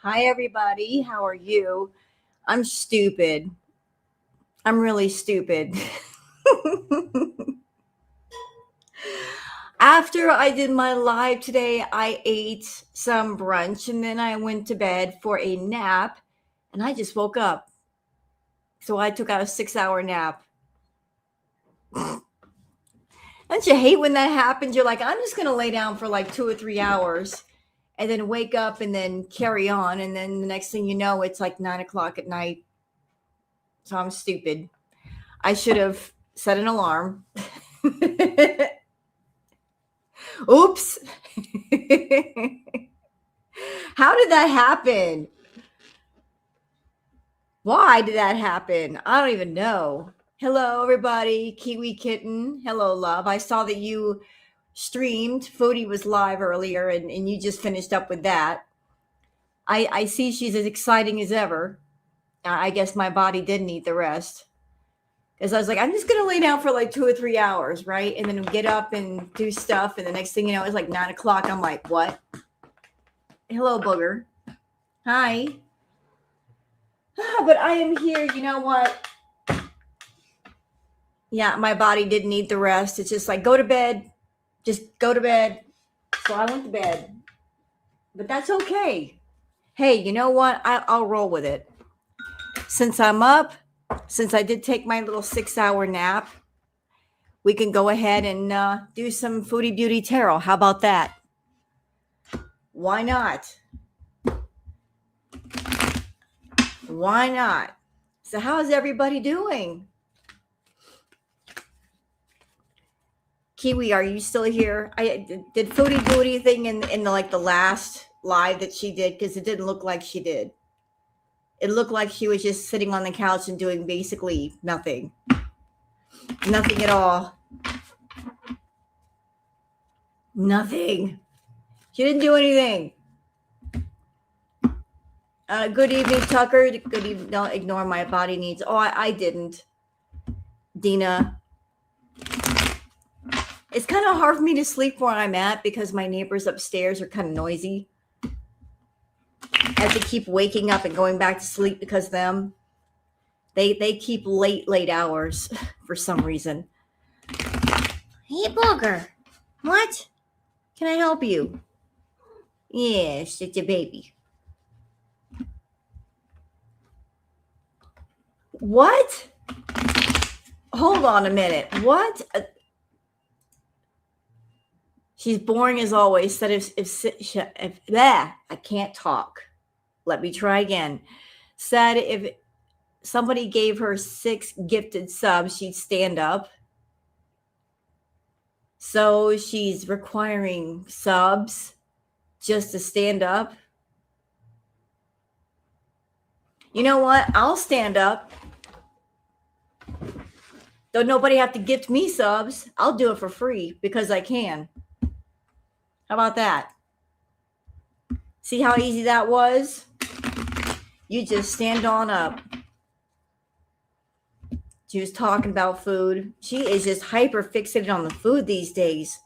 Hi, everybody. How are you? I'm stupid. I'm really stupid. After I did my live today, I ate some brunch and then I went to bed for a nap and I just woke up. So I took out a 6 hour nap. Don't you hate when that happens? You're like, I'm just going to lay down for like 2 or 3 hours and then wake up and then carry on. And then the next thing you know, it's like 9 o'clock at night. So I'm stupid. I should have set an alarm. Oops. How did that happen? Why did that happen? I don't even know. Hello, everybody. Kiwi Kitten. Hello, love. I saw that you streamed. Foodie was live earlier, and you just finished up with that. I see she's as exciting as ever. I guess my body did need the rest. Because I was like, I'm just going to lay down for like 2 or 3 hours, right? And then get up and do stuff. And the next thing you know, it's like 9 o'clock. I'm like, what? Hello, Booger. Hi. But I am here. You know what? Yeah, my body did need the rest. It's just like, go to bed. Just go to bed. So I went to bed. But that's okay. Hey, you know what? I'll roll with it. Since I'm up, since I did take my little 6 hour nap, we can go ahead and do some Foodie Beauty Tarot. How about that? Why not? Why not? So how's everybody doing? Kiwi, are you still here? Did Foodie do anything in the last live that she did? Because it didn't look like she did. It looked like she was just sitting on the couch and doing basically nothing. Nothing at all. Nothing. She didn't do anything. Good evening, Tucker. Good evening. Don't ignore my body needs. Oh, I didn't. Dina. It's kind of hard for me to sleep where I'm at because my neighbors upstairs are kind of noisy. I have to keep waking up and going back to sleep because of them. They keep late hours for some reason. Hey, Booger. What? Can I help you? Yes, it's a baby. What? Hold on a minute. What? She's boring as always. Said if I can't talk. Let me try again. Said if somebody gave her 6 gifted subs, she'd stand up. So she's requiring subs just to stand up. You know what? I'll stand up. Don't nobody have to gift me subs. I'll do it for free because I can. How about that? See how easy that was? You just stand on up. She was talking about food. She is just hyper fixated on the food these days.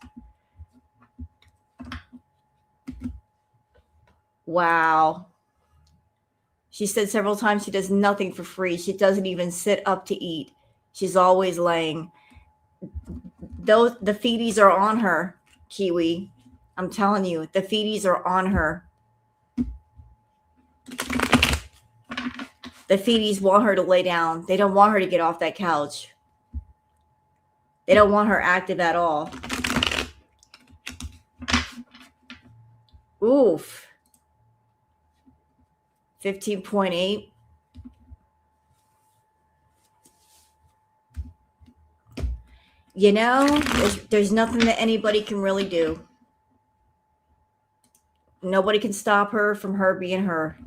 Wow. She said several times she does nothing for free. She doesn't even sit up to eat. She's always laying. The feedies are on her, Kiwi. I'm telling you, the feedies are on her. The feedies want her to lay down. They don't want her to get off that couch. They don't want her active at all. Oof. 15.8. You know, there's nothing that anybody can really do. Nobody can stop her from her being her.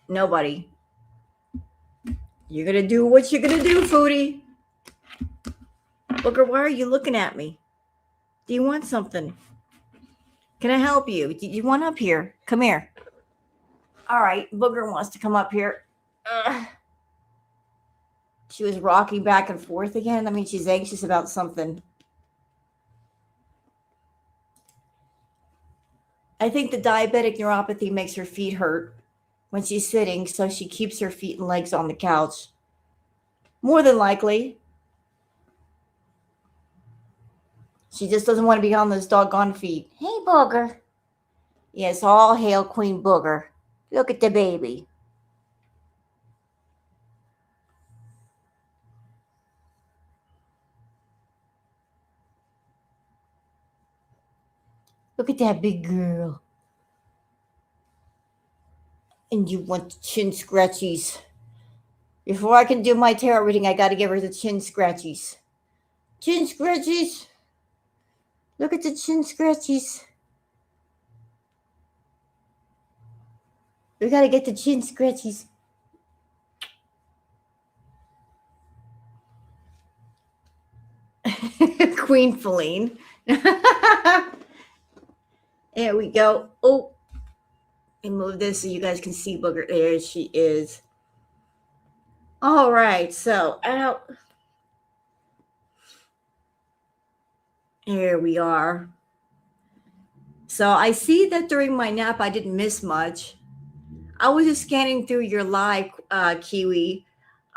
Nobody. You're going to do what you're going to do, Foodie. Booger, why are you looking at me? Do you want something? Can I help you? Do you want up here? Come here. All right. Booger wants to come up here. She was rocking back and forth again. I mean, she's anxious about something. I think the diabetic neuropathy makes her feet hurt when she's sitting, so she keeps her feet and legs on the couch. More than likely. She just doesn't want to be on those doggone feet. Hey, Booger. Yes, all hail Queen Booger. Look at the baby. Look at that big girl. And you want the chin scratchies. Before I can do my tarot reading, I got to give her the chin scratchies. Chin scratchies. Look at the chin scratchies. We got to get the chin scratchies. Queen Feline. There we go. Oh, and move this so you guys can see Booger. There she is. All right, so out. Here we are. So I see that during my nap, I didn't miss much. I was just scanning through your live, Kiwi.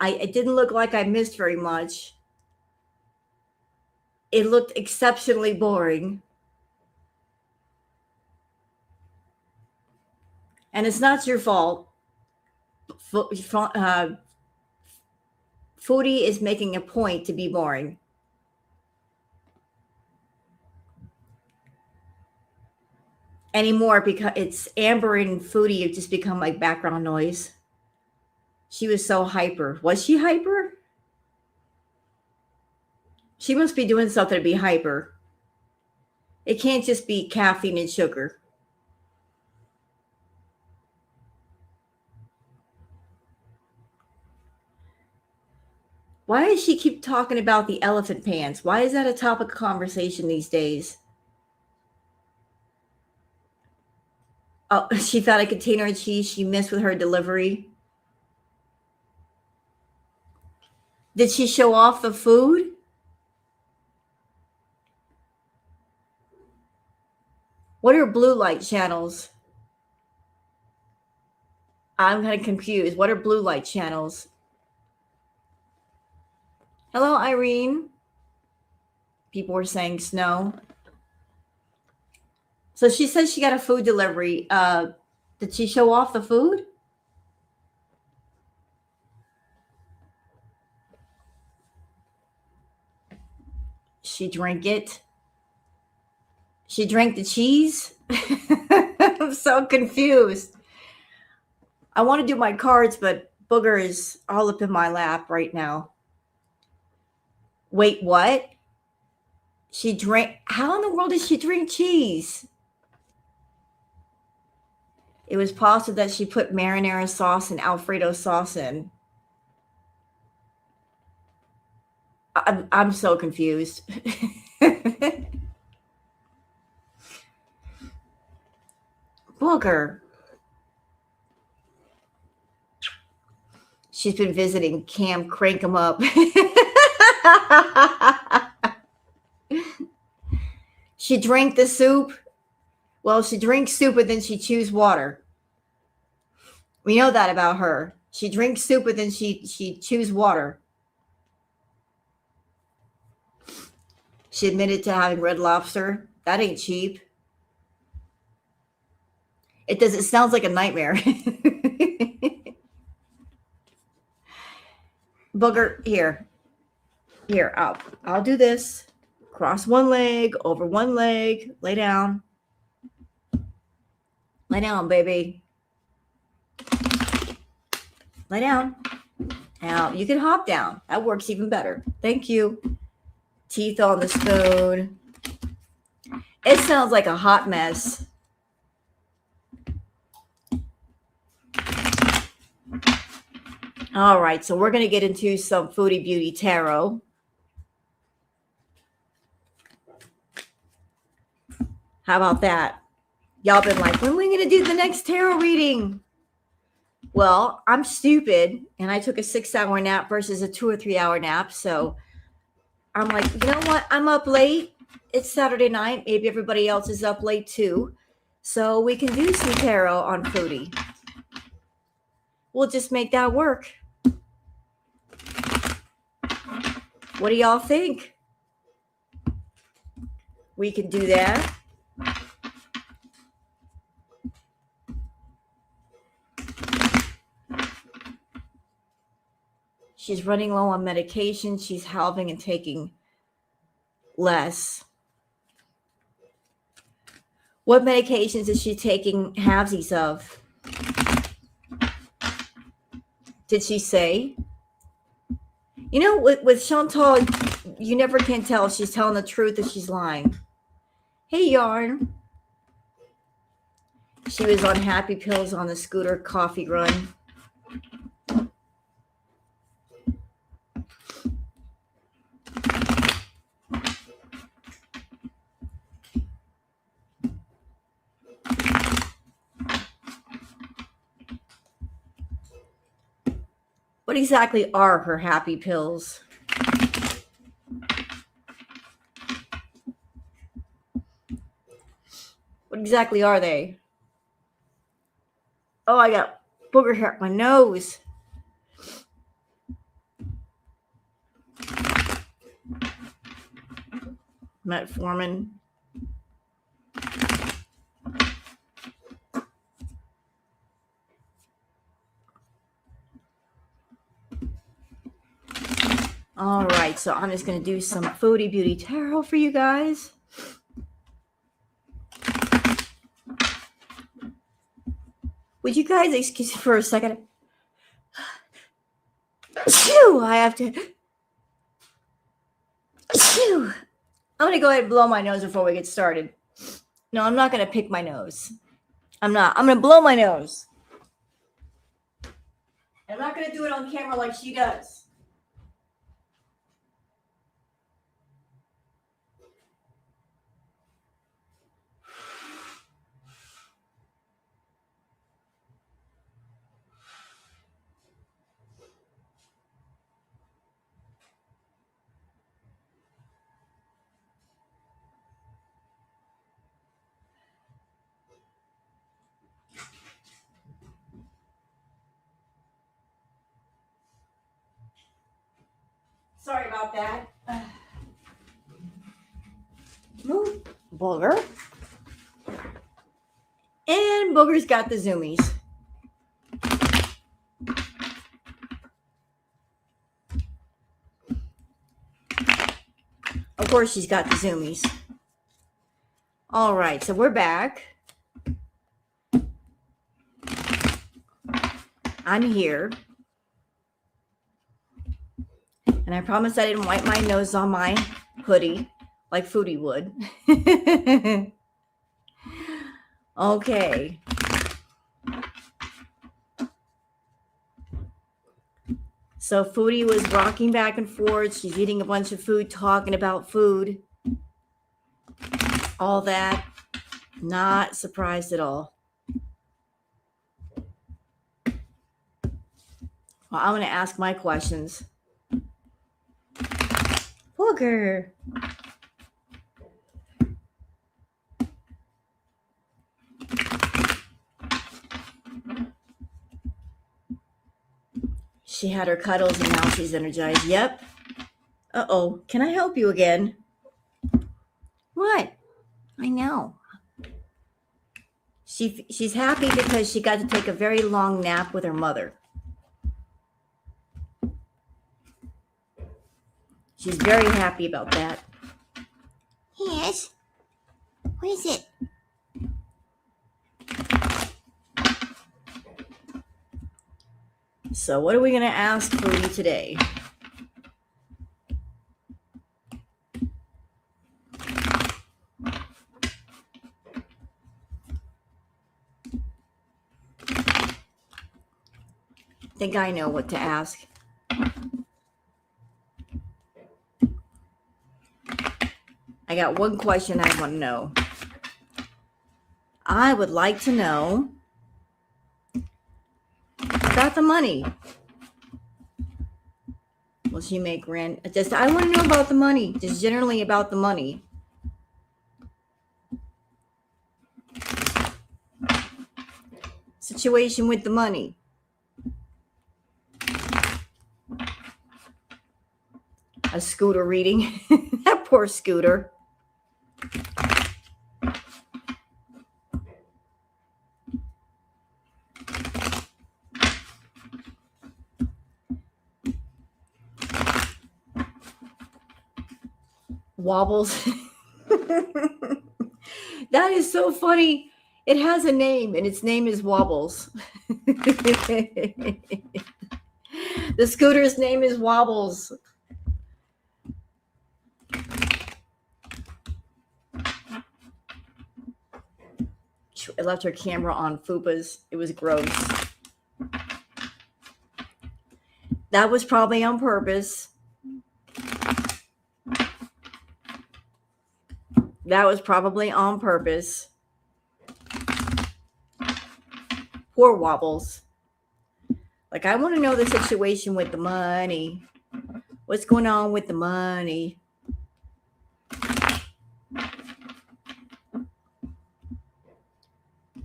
It didn't look like I missed very much. It looked exceptionally boring. And it's not your fault. Foodie is making a point to be boring. Anymore, because it's Amber and Foodie have just become like background noise. She was so hyper. Was she hyper? She must be doing something to be hyper. It can't just be caffeine and sugar. Why does she keep talking about the elephant pants? Why is that a topic of conversation these days? Oh, she found a container of cheese she missed with her delivery. Did she show off the food? What are blue light channels? I'm kind of confused. What are blue light channels? Hello, Irene. People were saying snow. So she says she got a food delivery. Did she show off the food? She drank it. She drank the cheese. I'm so confused. I want to do my cards, but Booger is all up in my lap right now. Wait, what? She drank. How in the world did she drink cheese? It was possible that she put marinara sauce and Alfredo sauce in. I'm so confused. Booger. She's been visiting Cam Crank 'em Up. She drank the soup. Well, she drinks soup and then she chews water. We know that about her. She drinks soup and then she chews water. She admitted to having Red Lobster. That ain't cheap. It sounds like a nightmare. Booger, here, I'll do this. Cross one leg, over one leg, lay down. Lay down, baby. Lay down. Now, you can hop down. That works even better. Thank you. Teeth on the spoon. It sounds like a hot mess. All right, so we're going to get into some Foodie Beauty Tarot. How about that? Y'all been like, when are we going to do the next tarot reading? Well, I'm stupid, and I took a 6-hour nap versus a 2 or 3 hour nap. So I'm like, you know what? I'm up late. It's Saturday night. Maybe everybody else is up late too. So we can do some tarot on Foodie. We'll just make that work. What do y'all think? We can do that. She's running low on medication. She's halving and taking less. What medications is she taking halvesies of? Did she say? You know, with Chantal, you never can tell if she's telling the truth or she's lying. Hey, Yarn. She was on happy pills on the scooter coffee run. What exactly are her happy pills? What exactly are they? Oh, I got booger hair up my nose. Metformin. All right, so I'm just going to do some Foodie Beauty Tarot for you guys. Would you guys excuse me for a second? Phew, I have to. Phew. I'm going to go ahead and blow my nose before we get started. No, I'm not going to pick my nose. I'm not. I'm going to blow my nose. I'm not going to do it on camera like she does. Sorry about that. Move, Booger. And Booger's got the zoomies. Of course, she's got the zoomies. All right, so we're back. I'm here. And I promised I didn't wipe my nose on my hoodie like Foodie would. Okay. So Foodie was rocking back and forth. She's eating a bunch of food, talking about food. All that. Not surprised at all. Well, I'm going to ask my questions. Booger. She had her cuddles and now she's energized. Yep. Uh-oh. Can I help you again? What? I know. She's happy because she got to take a very long nap with her mother. She's very happy about that. Yes. What is it? So what are we going to ask for you today? I think I know what to ask. I got one question I want to know. I would like to know about the money. Will she make rent? I want to know about the money. Just generally about the money. Situation with the money. A Scooter reading. That poor Scooter. Wobbles. That is so funny. It has a name, and its name is Wobbles. The scooter's name is Wobbles. I left her camera on Fupa's. It was gross. That was probably on purpose. That was probably on purpose. Poor Wobbles. Like, I want to know the situation with the money. What's going on with the money?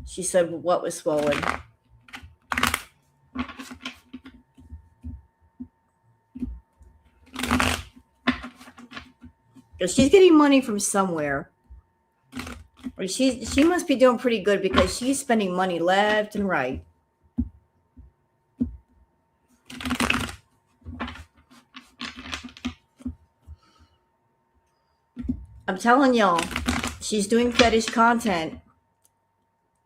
She said, well, what was swollen? Because she's getting money from somewhere. Or she must be doing pretty good because she's spending money left and right. I'm telling y'all, she's doing fetish content.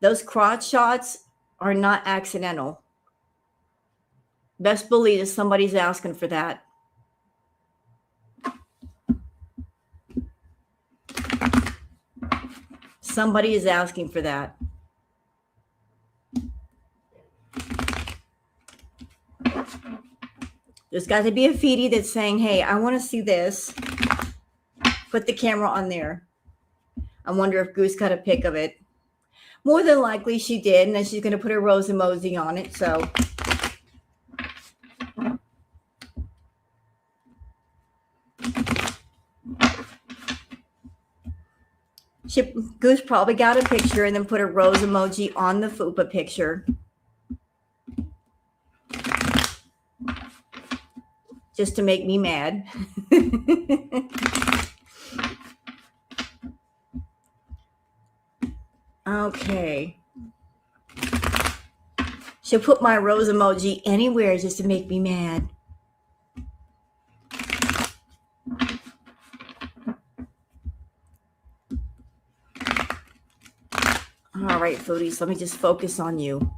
Those crotch shots are not accidental. Best believe that somebody's asking for that. Somebody is asking for that. There's got to be a Foodie that's saying, hey, I want to see this. Put the camera on there. I wonder if Goose got a pic of it. More than likely she did, and then she's going to put a rose emoji on it. So Goose probably got a picture and then put a rose emoji on the Fupa picture. Just to make me mad. Okay. She'll put my rose emoji anywhere just to make me mad. All right, Foodies, let me just focus on you.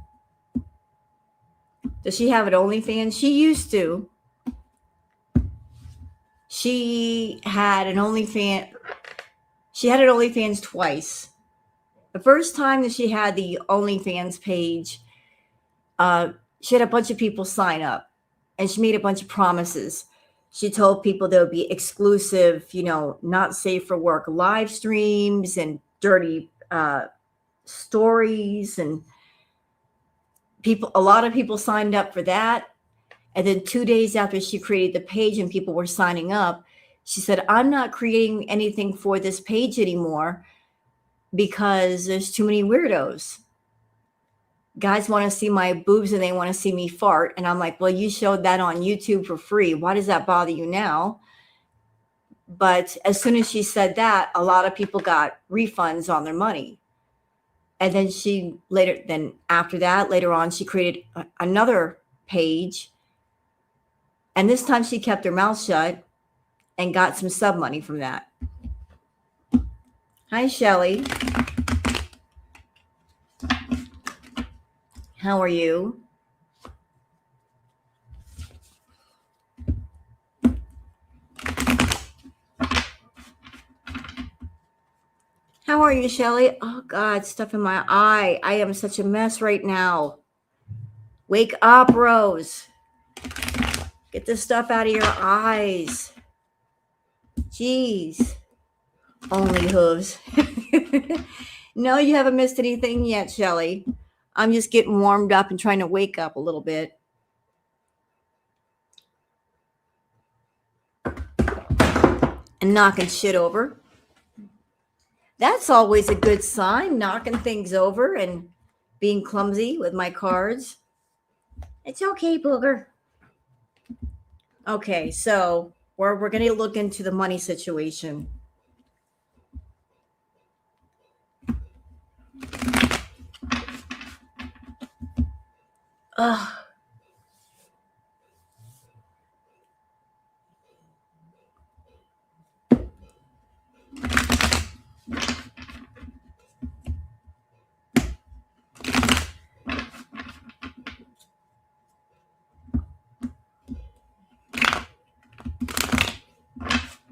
Does she have an OnlyFans? She used to. She had an OnlyFans. She had an OnlyFans twice. The first time that she had the OnlyFans page, she had a bunch of people sign up, and she made a bunch of promises. She told people there would be exclusive, not safe for work live streams and dirty stories, and a lot of people signed up for that. And then 2 days after she created the page and people were signing up, she said, I'm not creating anything for this page anymore because there's too many weirdos. Guys want to see my boobs and they want to see me fart. And I'm like, well, you showed that on YouTube for free. Why does that bother you now? But as soon as she said that, a lot of people got refunds on their money. And then later on, she created another page. And this time she kept her mouth shut and got some sub money from that. Hi, Shelly. How are you? How are you, Shelly? Oh, God, stuff in my eye. I am such a mess right now. Wake up, Rose. Get this stuff out of your eyes. Jeez. Only hooves. No, you haven't missed anything yet, Shelly. I'm just getting warmed up and trying to wake up a little bit. And knocking shit over. That's always a good sign, knocking things over and being clumsy with my cards. It's okay, Booger. Okay, so we're going to look into the money situation. Ugh.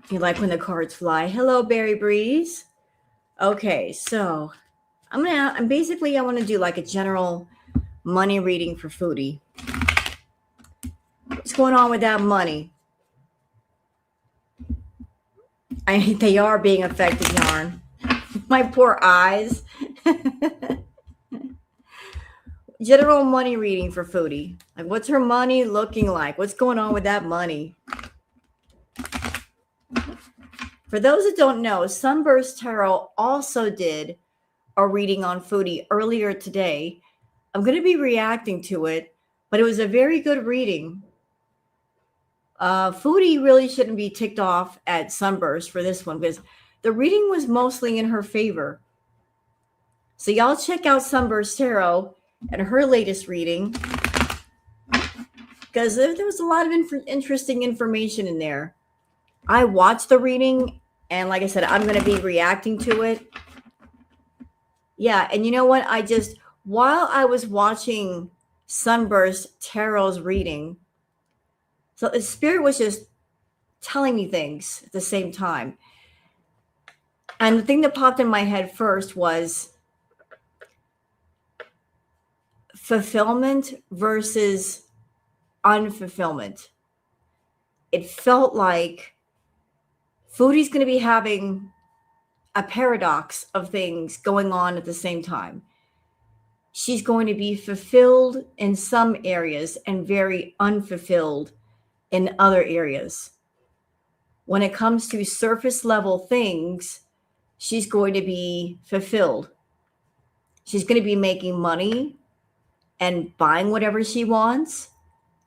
You like when the cards fly. Hello, Berry Breeze. Okay, so I want to do like a general money reading for Foodie. What's going on with that money? They are being affected, Yarn. My poor eyes. General money reading for Foodie. Like, what's her money looking like? What's going on with that money? For those that don't know, Sunburst Tarot also did a reading on Foodie earlier today. I'm going to be reacting to it, but it was a very good reading. Foodie really shouldn't be ticked off at Sunburst for this one because the reading was mostly in her favor. So y'all check out Sunburst Tarot and her latest reading because there was a lot of interesting information in there. I watched the reading and like I said, I'm going to be reacting to it. Yeah, and you know what? While I was watching Sunburst Tarot's reading, so the spirit was just telling me things at the same time. And the thing that popped in my head first was fulfillment versus unfulfillment. It felt like Foodie's going to be having a paradox of things going on at the same time. She's going to be fulfilled in some areas and very unfulfilled in other areas. When it comes to surface level things, she's going to be fulfilled. She's going to be making money and buying whatever she wants.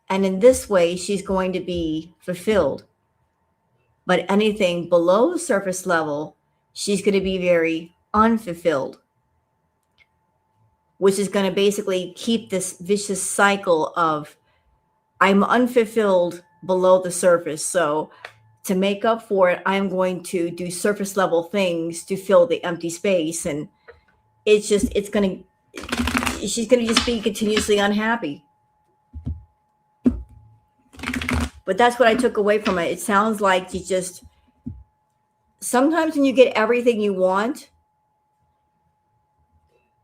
And in this way, she's going to be fulfilled. But anything below surface level, she's going to be very unfulfilled, which is going to basically keep this vicious cycle of I'm unfulfilled below the surface. So to make up for it, I'm going to do surface level things to fill the empty space. And she's going to just be continuously unhappy. But that's what I took away from it. It sounds like sometimes when you get everything you want,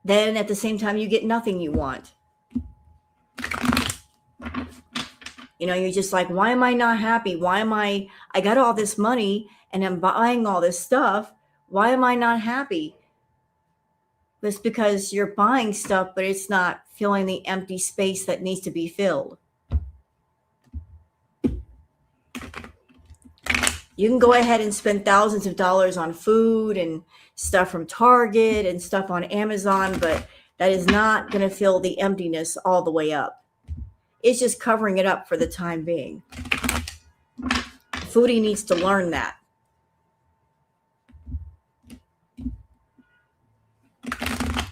then at the same time you get nothing you want. You know, you're just like, why am I not happy? I got all this money and I'm buying all this stuff. Why am I not happy? It's because you're buying stuff, but it's not filling the empty space that needs to be filled. You can go ahead and spend thousands of dollars on food and stuff from Target and stuff on Amazon, but that is not going to fill the emptiness all the way up. It's just covering it up for the time being. Foodie needs to learn that.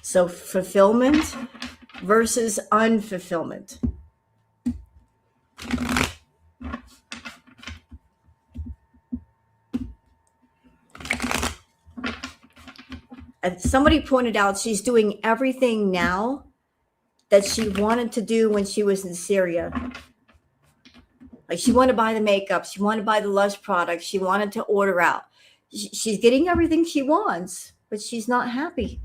So fulfillment versus unfulfillment. And somebody pointed out she's doing everything now that she wanted to do when she was in Syria. Like she wanted to buy the makeup, she wanted to buy the Lush products, she wanted to order out. She's getting everything she wants, but she's not happy.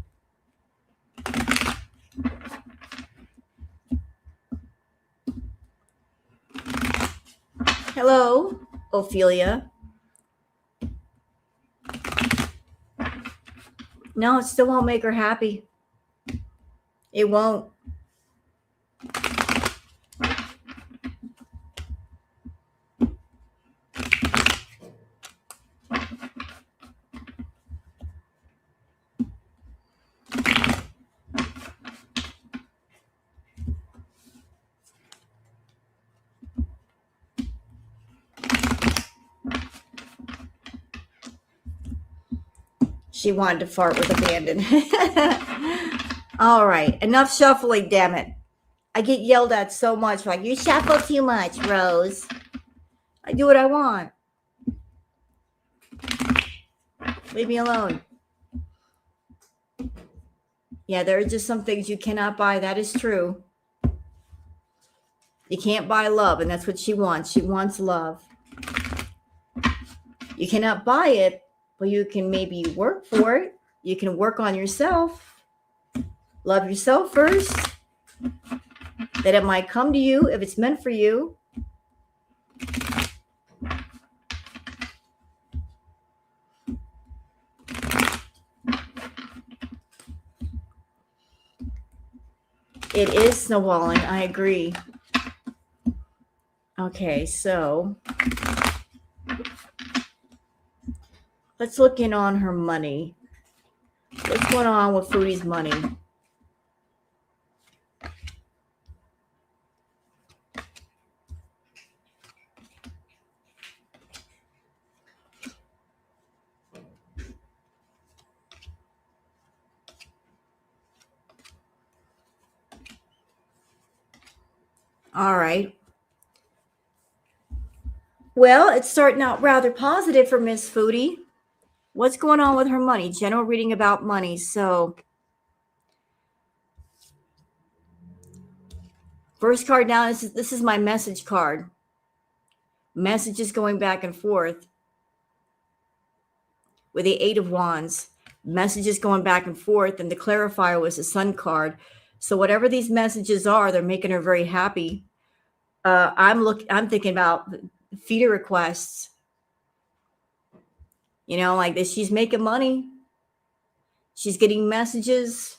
Hello, Ophelia. No, it still won't make her happy. It won't. She wanted to fart with abandon. All right, enough shuffling, damn it. I get yelled at so much, like, you shuffle too much, Rose. I do what I want. Leave me alone. Yeah, there are just some things you cannot buy. That is true. You can't buy love, and that's what she wants. She wants love. You cannot buy it, but you can maybe work for it. You can work on yourself. Love yourself first. Then it might come to you if it's meant for you. It is snowballing. I agree. Okay, so let's look in on her money. What's going on with Foodie's money? All right. Well, it's starting out rather positive for Miss Foodie. What's going on with her money? General reading about money. So, first card down, this is my message card. Messages going back and forth with the Eight of Wands. Messages going back and forth, and the clarifier was the Sun card. So whatever these messages are, they're making her very happy. I'm thinking about feeder requests. You know, like this, she's making money. She's getting messages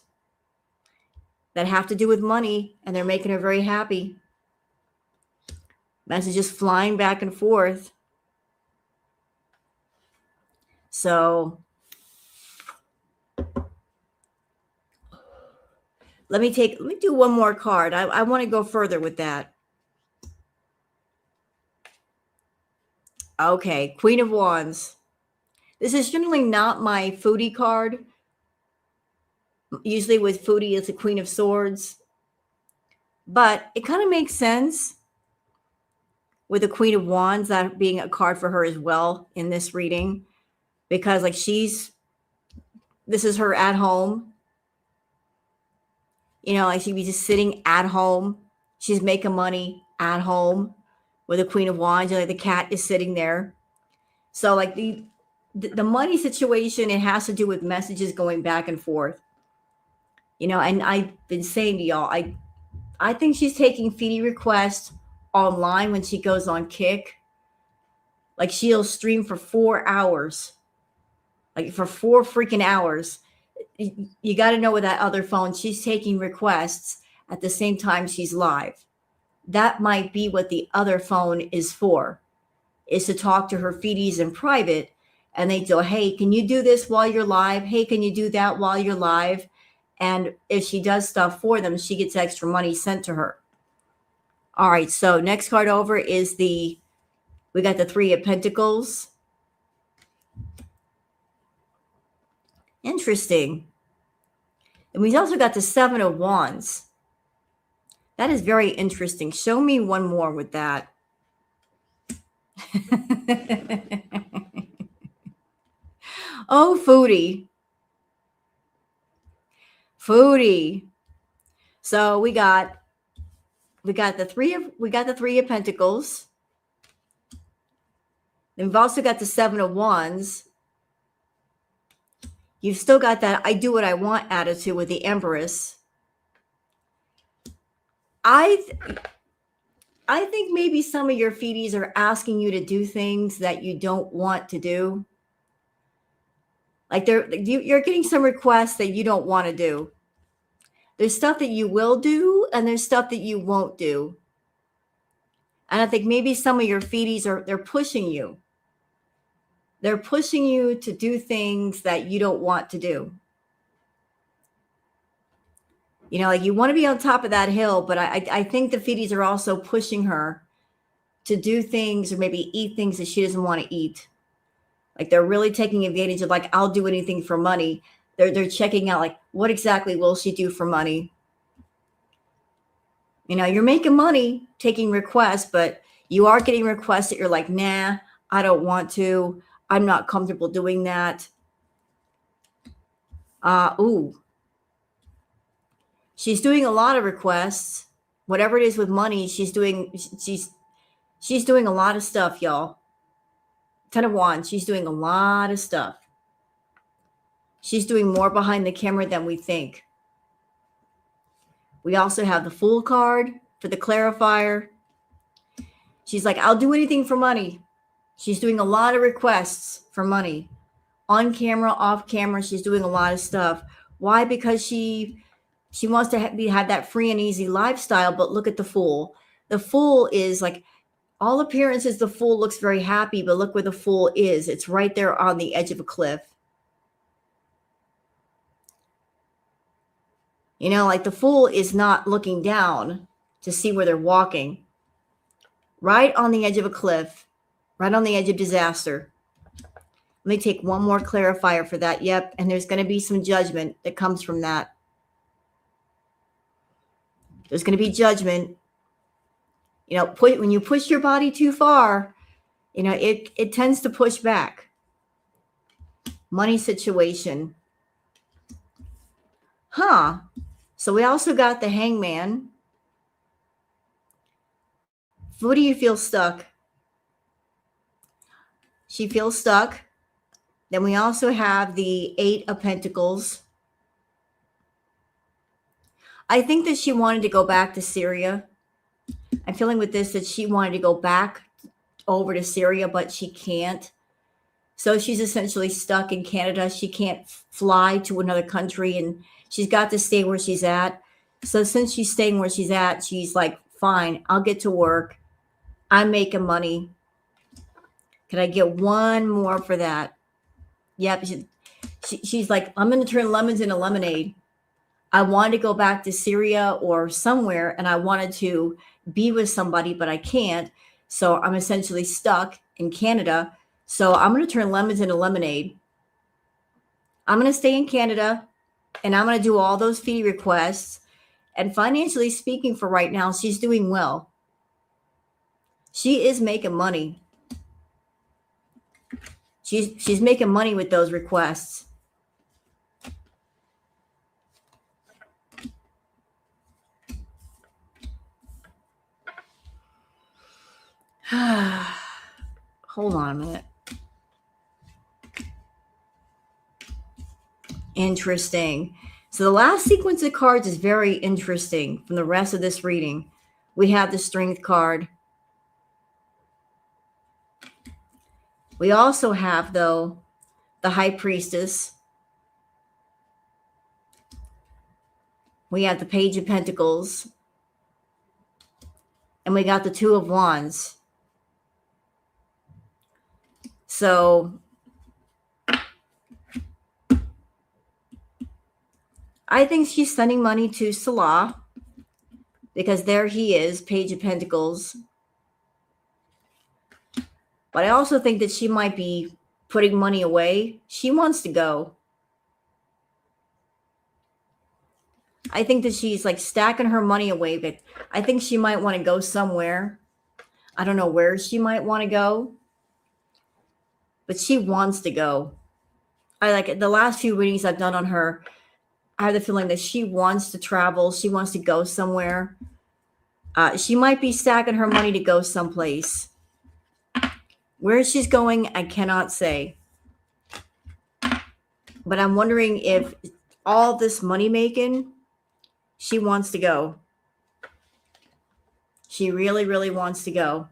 that have to do with money, and they're making her very happy. Messages flying back and forth. So let me do one more card. I want to go further with that. Okay, Queen of Wands. This is generally not my Foodie card. Usually with Foodie, it's a Queen of Swords. But it kind of makes sense with the Queen of Wands, that being a card for her as well in this reading. Because like this is her at home. You know, like she'd be just sitting at home. She's making money at home with the Queen of Wands. Like the cat is sitting there. So like the money situation, it has to do with messages going back and forth. You know, and I've been saying to y'all, I think she's taking feeding requests online when she goes on Kick. Like she'll stream for 4 hours. Like for 4 freaking hours. You got to know with that other phone, she's taking requests at the same time she's live. That might be what the other phone is for, is to talk to her feedies in private. And they go, hey, can you do this while you're live? Hey, can you do that while you're live? And if she does stuff for them, she gets extra money sent to her. All right, so next card over is we got the Three of Pentacles. Interesting. And we also got the Seven of Wands. That is very interesting. Show me one more with that. Oh, Foodie. Foodie. So we got the Three of Pentacles. Then we've also got the Seven of Wands. You've still got that I do what I want attitude with the Empress. I think maybe some of your feedies are asking you to do things that you don't want to do. Like you're getting some requests that you don't want to do. There's stuff that you will do, and there's stuff that you won't do. And I think maybe some of your feedies they're pushing you. They're pushing you to do things that you don't want to do. You know, like you want to be on top of that hill, but I think the feedies are also pushing her to do things or maybe eat things that she doesn't want to eat. Like they're really taking advantage of, like, I'll do anything for money. They're checking out, like, what exactly will she do for money? You know, you're making money taking requests, but you are getting requests that you're like, nah, I don't want to. I'm not comfortable doing that. Ooh, she's doing a lot of requests. Whatever it is with money, she's doing a lot of stuff, y'all. 10 of Wands, she's doing a lot of stuff. She's doing more behind the camera than we think. We also have the Fool card for the clarifier. She's like, I'll do anything for money. She's doing a lot of requests for money. On camera, off camera, she's doing a lot of stuff. Why? Because she wants to have that free and easy lifestyle. But look at the Fool. The Fool is like, all appearances, the Fool looks very happy, but look where the Fool is. It's right there on the edge of a cliff. You know, like the Fool is not looking down to see where they're walking. Right on the edge of a cliff, right on the edge of disaster. Let me take one more clarifier for that. Yep, and there's going to be some judgment that comes from that. There's going to be judgment. You know, when you push your body too far, you know, it tends to push back. Money situation. So we also got the Hangman. What do you feel stuck? She feels stuck. Then we also have the 8 of Pentacles. I think that she wanted to go back to Syria. I'm feeling with this that she wanted to go back over to Syria, but she can't. So she's essentially stuck in Canada. She can't fly to another country, and she's got to stay where she's at. So since she's staying where she's at, she's like, fine, I'll get to work. I'm making money. Can I get one more for that? Yep. She's like, I'm going to turn lemons into lemonade. I wanted to go back to Syria or somewhere, and I wanted to be with somebody, but I can't. So I'm essentially stuck in Canada. So I'm going to turn lemons into lemonade. I'm going to stay in Canada, and I'm going to do all those fee requests. And financially speaking, for right now, she's doing well. She is making money. She's making money with those requests. Hold on a minute. Interesting. So the last sequence of cards is very interesting from the rest of this reading. We have the Strength card. We also have, though, the High Priestess. We have the Page of Pentacles. And we got the Two of Wands. So I think she's sending money to Salah, because there he is, Page of Pentacles. But I also think that she might be putting money away. She wants to go. I think that she's like stacking her money away, but I think she might want to go somewhere. I don't know where she might want to go, but she wants to go. I like the last few readings I've done on her. I have the feeling that she wants to travel. She wants to go somewhere. She might be stacking her money to go someplace. Where she's going, I cannot say. But I'm wondering if all this money making, she wants to go. She really, really wants to go.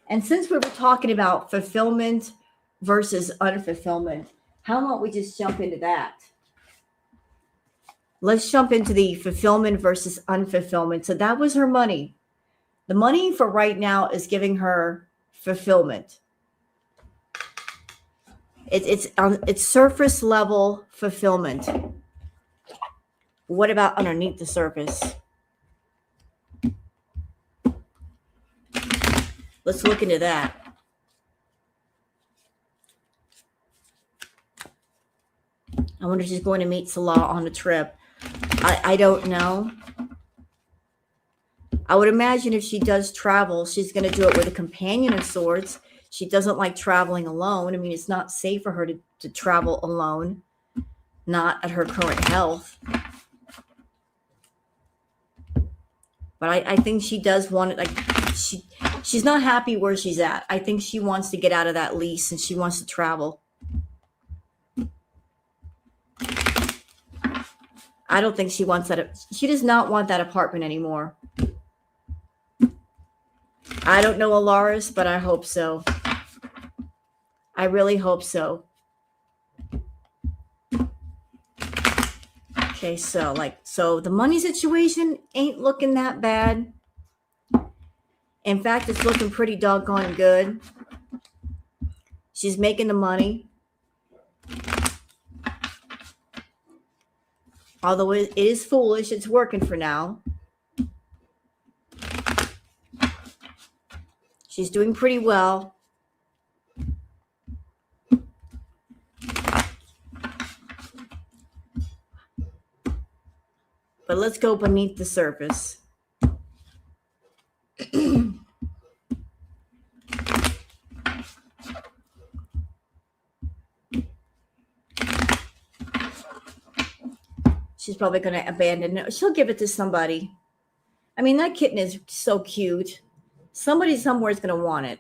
And since we were talking about fulfillment versus unfulfillment, how about we just jump into that? Let's jump into the fulfillment versus unfulfillment. So that was her money. The money for right now is giving her fulfillment. It's surface level fulfillment. What about underneath the surface? Let's look into that. I wonder if she's going to meet Salah on a trip. I don't know. I would imagine if she does travel, she's going to do it with a companion of sorts. She doesn't like traveling alone. I mean, it's not safe for her to travel alone, not at her current health. But I think she does want it. Like she's not happy where she's at. I think she wants to get out of that lease and she wants to travel. I don't think she wants that. She does not want that apartment anymore. I don't know Alaris, but I hope so. I really hope so. Okay, so the money situation ain't looking that bad. In fact, it's looking pretty doggone good. She's making the money. Although it is foolish, it's working for now. She's doing pretty well. But let's go beneath the surface. She's probably going to abandon it. She'll give it to somebody. I mean, that kitten is so cute. Somebody somewhere is going to want it.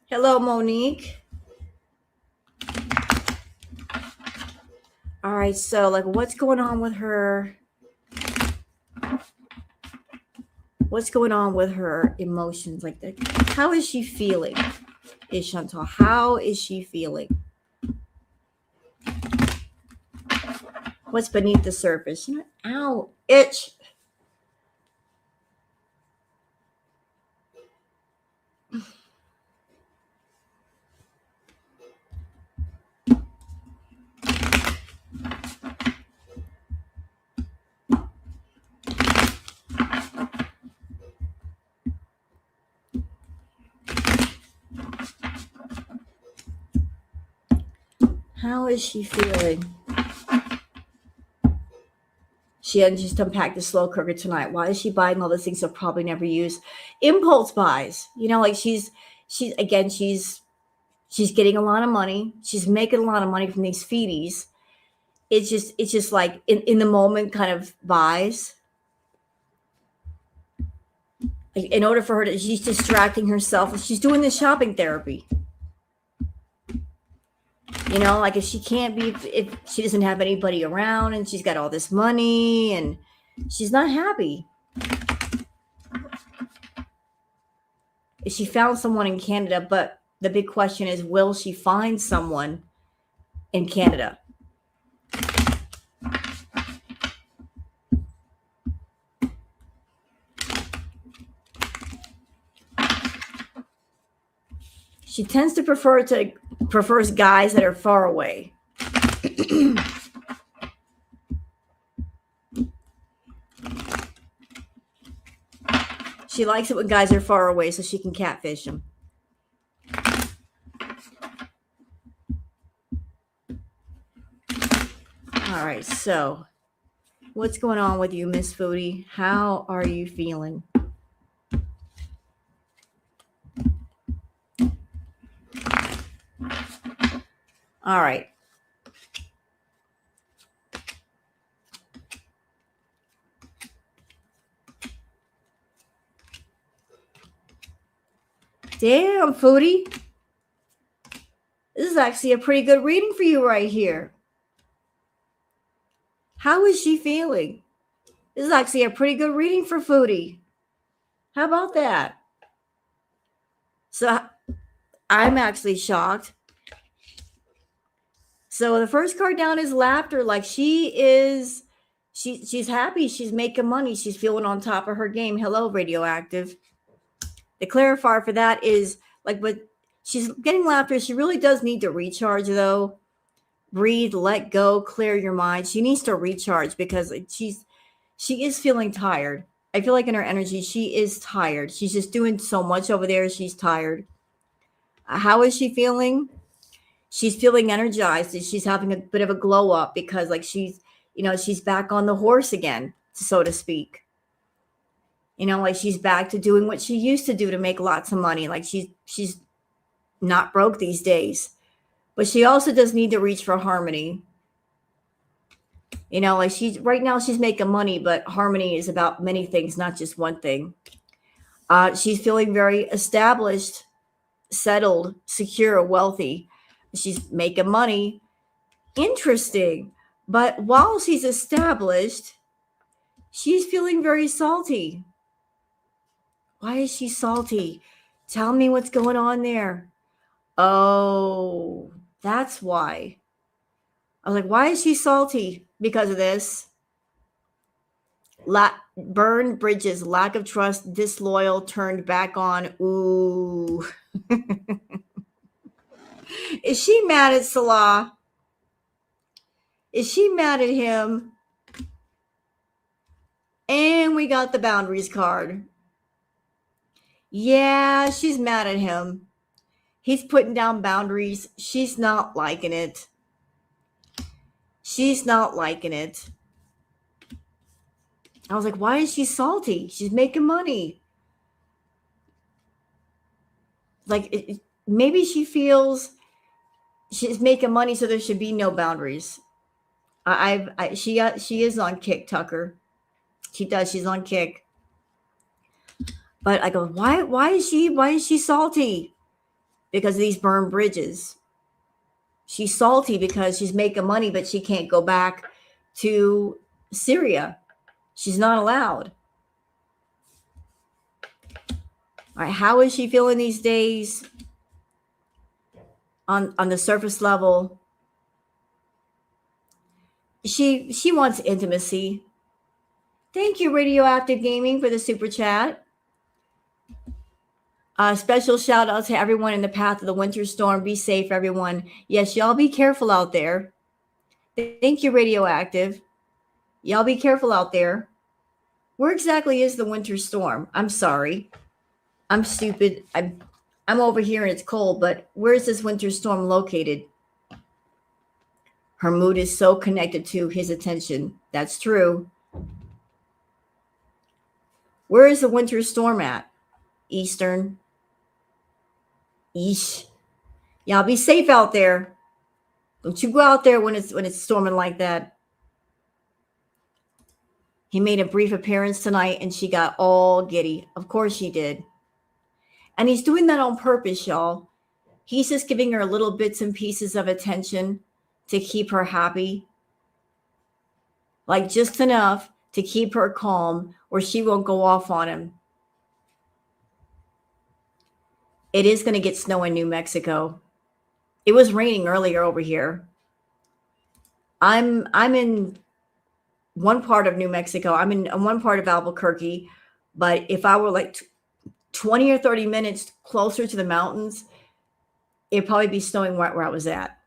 Hello, Monique. All right, so what's going on with her? What's going on with her emotions? How is she feeling? Is Chantal? How is she feeling? What's beneath the surface? Ow, itch. How is she feeling? She hadn't just unpacked the slow cooker tonight. Why is she buying all those things she'll probably never use? Impulse buys. She's getting a lot of money. She's making a lot of money from these feedies. It's just like in the moment kind of buys. In order for her to, she's distracting herself. She's doing the shopping therapy. If she can't be, if she doesn't have anybody around and she's got all this money and she's not happy. If she found someone in Canada, but the big question is, will she find someone in Canada? She tends to prefers guys that are far away. She likes it when guys are far away so she can catfish them. All right, so what's going on with you, Miss Foodie? How are you feeling? All right. Damn, Foodie. This is actually a pretty good reading for you right here. How is she feeling? This is actually a pretty good reading for Foodie. How about that? So I'm actually shocked. So the first card down is laughter. She's happy. She's making money. She's feeling on top of her game. Hello, Radioactive. The clarifier for that is but she's getting laughter. She really does need to recharge though. breathe, let go, clear your mind. She needs to recharge because she is feeling tired. I feel like in her energy, she is tired. She's just doing so much over there. She's tired. How is she feeling? She's feeling energized. She's having a bit of a glow up because like she's back on the horse again, so to speak. Like she's back to doing what she used to do to make lots of money. Like she's not broke these days. But she also does need to reach for harmony. Like she's right now she's making money, but harmony is about many things, not just one thing. She's feeling very established, settled, secure, wealthy. She's making money. Interesting. But while she's established, she's feeling very salty. Why is she salty? Tell me what's going on there. Oh, that's why. I was like, why is she salty? Because of this. Burned bridges, lack of trust, disloyal, turned back on. Ooh. Is she mad at Salah? Is she mad at him? And we got the boundaries card. Yeah, she's mad at him. He's putting down boundaries. She's not liking it. She's not liking it. I was like, why is she salty? She's making money. Like, maybe she feels she's making money, so there should be no boundaries. She is on kick, Tucker. She does. She's on kick. But I go, why is she salty? Because of these burned bridges. She's salty because she's making money, but she can't go back to Syria. She's not allowed. All right, how is she feeling these days? On the surface level, she wants intimacy. Thank you, Radioactive Gaming, for the super chat. Special shout out to everyone in the path of the winter storm. Be safe, everyone. Yes, y'all be careful out there. Thank you, Radioactive. Y'all be careful out there. Where exactly is the winter storm? I'm sorry. I'm stupid. I'm over here and it's cold, but where is this winter storm located? Her mood is so connected to his attention. That's true. Where is the winter storm at? Eastern. Eesh. Y'all be safe out there. Don't you go out there when it's storming like that. He made a brief appearance tonight and she got all giddy. Of course she did. And he's doing that on purpose, y'all. He's just giving her little bits and pieces of attention to keep her happy. Like just enough to keep her calm or she won't go off on him. It is going to get snow in New Mexico. It was raining earlier over here. I'm in one part of New Mexico. I'm in one part of Albuquerque. But if I were like 20 or 30 minutes closer to the mountains, it'd probably be snowing where I was at.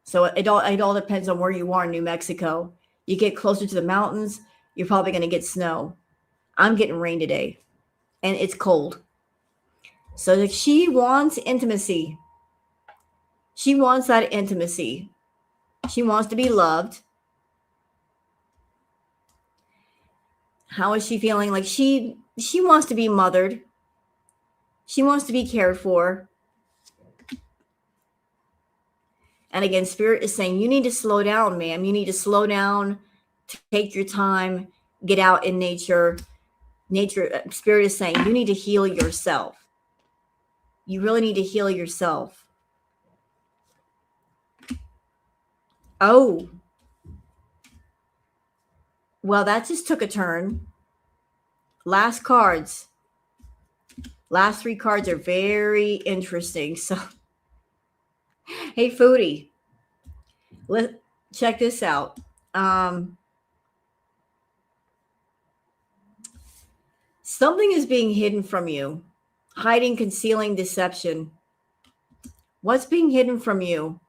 So it all depends on where you are in New Mexico. You get closer to the mountains, you're probably going to get snow. I'm getting rain today, and it's cold. So she wants intimacy. She wants that intimacy. She wants to be loved. How is she feeling? Like she wants to be mothered. She wants to be cared for. And again, Spirit is saying, you need to slow down, ma'am. You need to slow down, take your time, get out in nature. Spirit is saying, you need to heal yourself. You really need to heal yourself. Oh. Well, that just took a turn. Last cards. Last three cards are very interesting. So, hey, Foodie. Check this out. Something is being hidden from you. Hiding, concealing, deception. What's being hidden from you?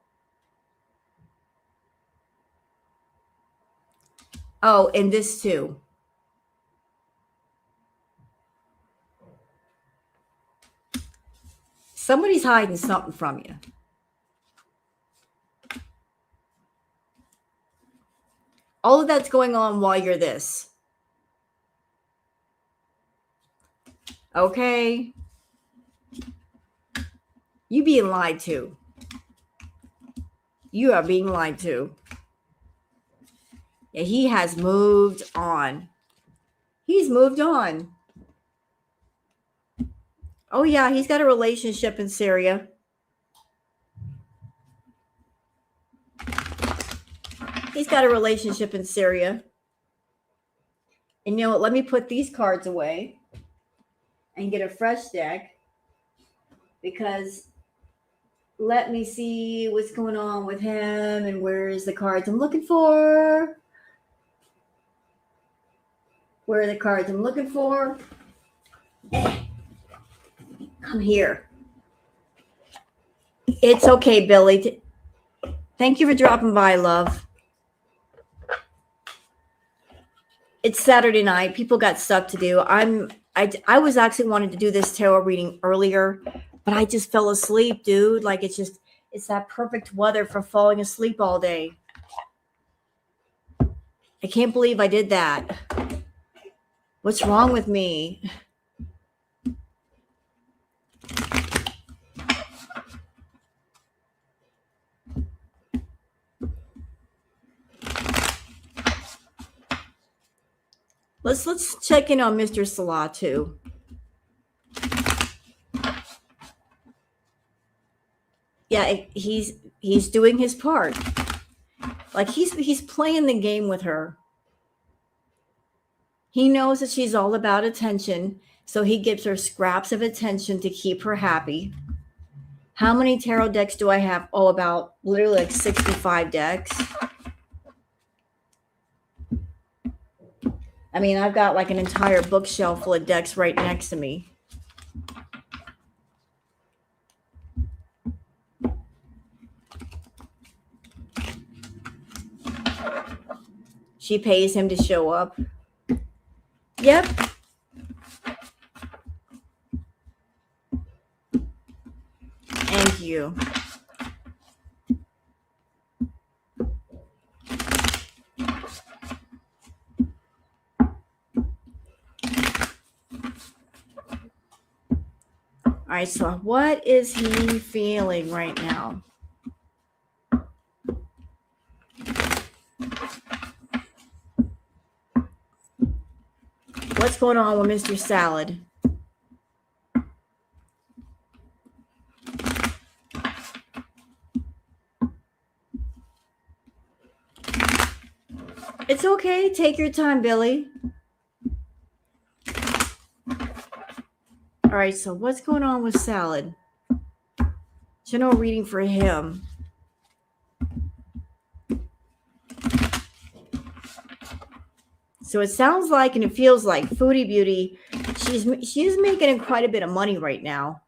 Oh, and this too. Somebody's hiding something from you. All of that's going on while you're this. Okay? You being lied to. You are being lied to. Yeah, he has moved on. He's moved on. Oh, yeah, he's got a relationship in Syria. He's got a relationship in Syria. And you know what? Let me put these cards away and get a fresh deck, because let me see what's going on with him and where's the cards I'm looking for. Where are the cards I'm looking for? Come here. It's okay, Billy. Thank you for dropping by, love. It's Saturday night. People got stuff to do. I was actually wanting to do this tarot reading earlier, but I just fell asleep, dude. Like, it's that perfect weather for falling asleep all day. I can't believe I did that. What's wrong with me? Let's check in on Mr. Salah too. Yeah, he's doing his part. Like, he's playing the game with her. He knows that she's all about attention, so he gives her scraps of attention to keep her happy. How many tarot decks do I have? Oh, about literally like 65 decks. I mean, I've got like an entire bookshelf full of decks right next to me. She pays him to show up. Yep. Thank you. All right, so what is he feeling right now? What's going on with Mr. Salad? It's okay. Take your time, Billy. All right, so what's going on with Salad? General reading for him. So it sounds like, and it feels like, Foodie Beauty, she's making quite a bit of money right now.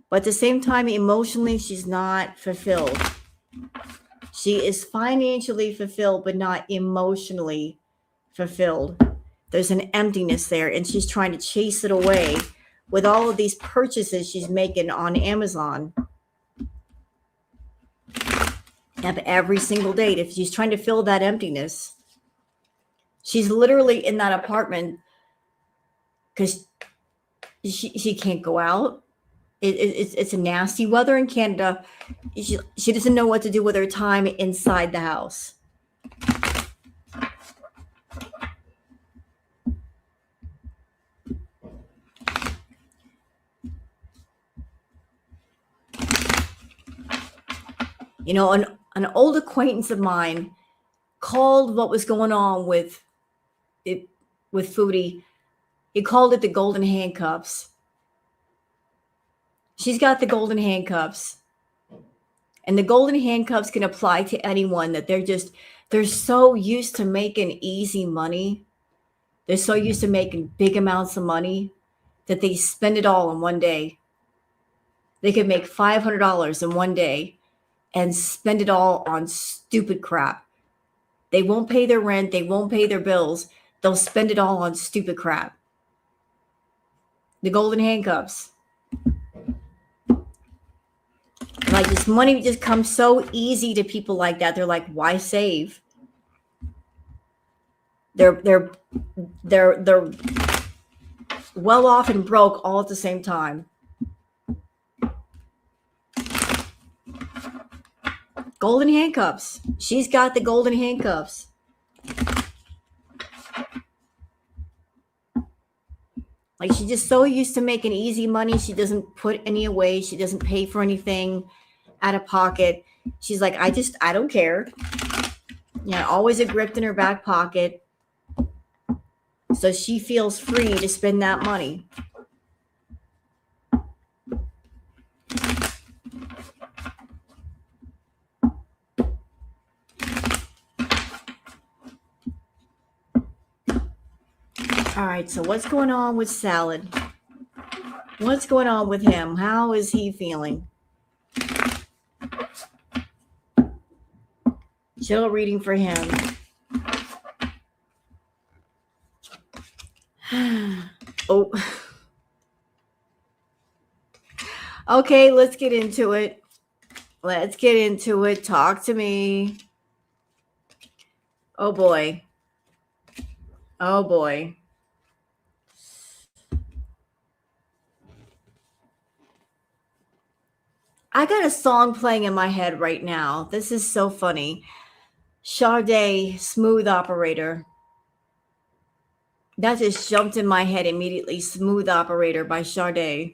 But at the same time, emotionally, she's not fulfilled. She is financially fulfilled, but not emotionally fulfilled. There's an emptiness there, and she's trying to chase it away with all of these purchases she's making on Amazon. Every single day, if she's trying to fill that emptiness. She's literally in that apartment because she can't go out. It's a nasty weather in Canada. She doesn't know what to do with her time inside the house. You know, an old acquaintance of mine called what was going on with Foodie. He called it the golden handcuffs. She's got the golden handcuffs. And the golden handcuffs can apply to anyone, that they're so used to making easy money. They're so used to making big amounts of money that they spend it all in one day. They could make $500 in one day and spend it all on stupid crap. They won't pay their rent. They won't pay their bills. They'll spend it all on stupid crap. The golden handcuffs. Like, this money just comes so easy to people like that. They're like, why save? They're well off and broke all at the same time. Golden handcuffs. She's got the golden handcuffs. Like, she's just so used to making easy money. She doesn't put any away. She doesn't pay for anything out of pocket. She's like, I don't care. Yeah, always a grip in her back pocket. So she feels free to spend that money. All right, so what's going on with Salad? What's going on with him? How is he feeling? Chill reading for him. Oh. Okay, let's get into it. Let's get into it. Talk to me. Oh boy. Oh boy. I got a song playing in my head right now. This is so funny. Sade, Smooth Operator. That just jumped in my head immediately. Smooth Operator by Sade.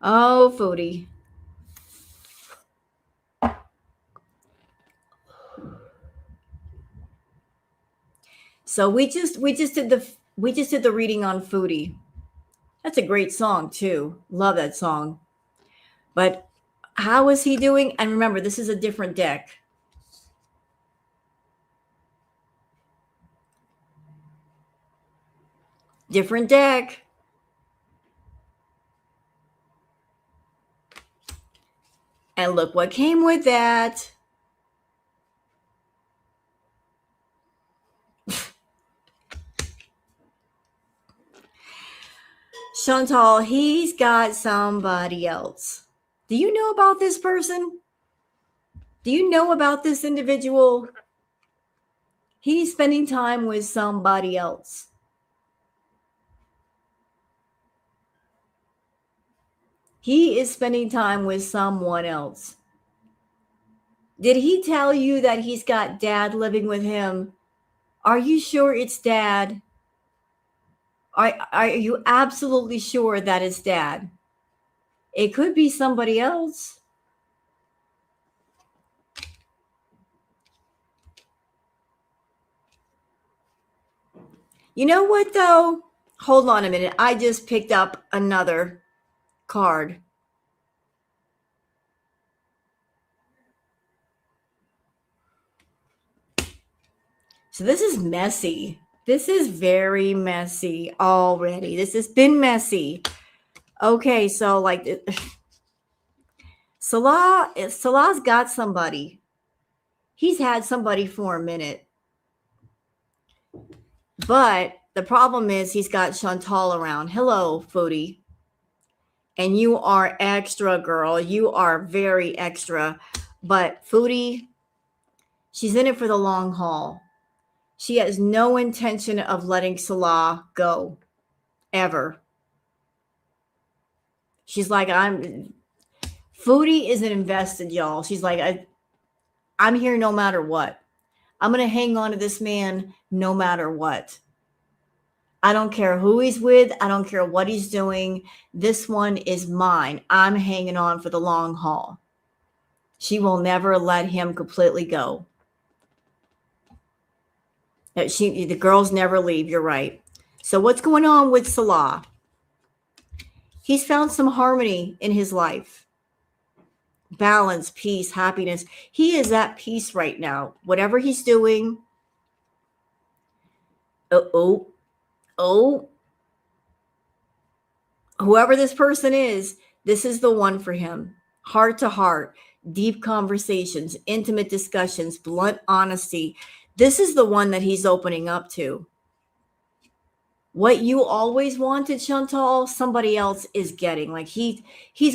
Oh, Foodie. So we just did the reading on Foodie. That's a great song too. Love that song. But how is he doing? And remember, this is a different deck. Different deck. And look what came with that. Chantal, he's got somebody else. Do you know about this person? Do you know about this individual? He's spending time with somebody else. He is spending time with someone else. Did he tell you that he's got dad living with him? Are you sure it's dad? Are you absolutely sure that it's dad? It could be somebody else. You know what, though? Hold on a minute. I just picked up another card. So this is messy. This is very messy already. This has been messy. Okay, so like Salah's got somebody. He's had somebody for a minute. But the problem is he's got Chantal around. Hello, Foodie. And you are extra, girl. You are very extra. But Foodie, she's in it for the long haul. She has no intention of letting Salah go. Ever. She's like, Foodie isn't invested, y'all. She's like, I'm here no matter what. I'm going to hang on to this man no matter what. I don't care who he's with. I don't care what he's doing. This one is mine. I'm hanging on for the long haul. She will never let him completely go. The girls never leave. You're right. So what's going on with Salah? He's found some harmony in his life. Balance, peace, happiness. He is at peace right now. Whatever he's doing. Whoever this person is, this is the one for him. Heart to heart. deep conversations, intimate discussions, blunt honesty. This is the one that he's opening up to. What you always wanted, Chantal, somebody else is getting. Like he's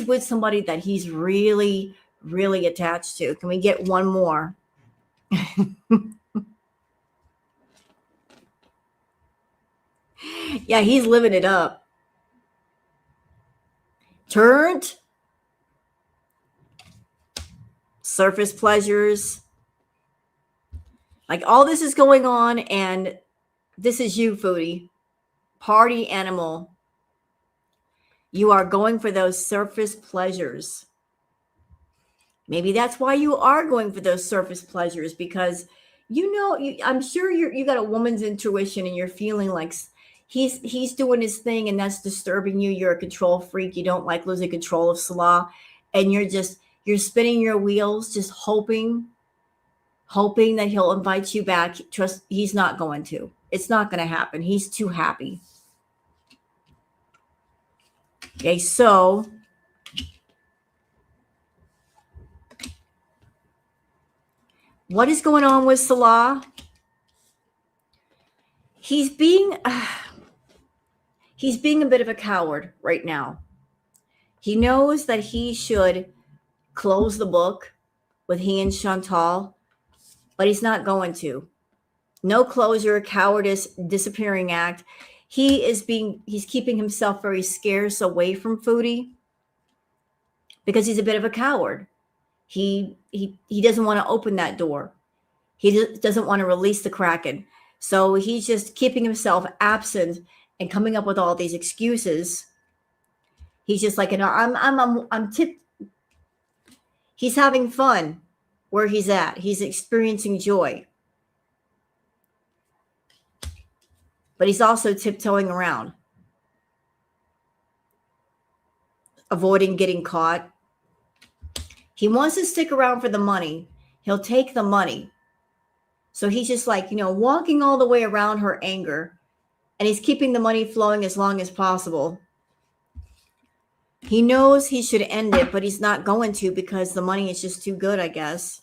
with somebody that he's really, really attached to. Can we get one more? Yeah, he's living it up. Turned. Surface pleasures. Like all this is going on, and this is you, Foodie. Party animal. You are going for those surface pleasures. Maybe that's why you are going for those surface pleasures, because I'm sure you got a woman's intuition and you're feeling like he's doing his thing and that's disturbing you. You're a control freak. You don't like losing control of Salah, and you're spinning your wheels, just hoping that he'll invite you back. Trust, he's not going to. It's not going to happen. He's too happy. Okay, so what is going on with Salah? He's being a bit of a coward right now. He knows that he should close the book with he and Chantal, but he's not going to. No closure, cowardice, disappearing act. He's keeping himself very scarce away from Foodie because he's a bit of a coward. He doesn't want to open that door. He doesn't want to release the Kraken. So he's just keeping himself absent and coming up with all these excuses. He's just like, he's having fun where he's at. He's experiencing joy. But he's also tiptoeing around, avoiding getting caught. He wants to stick around for the money. He'll take the money. So he's just like, walking all the way around her anger, and he's keeping the money flowing as long as possible. He knows he should end it, but he's not going to because the money is just too good, I guess.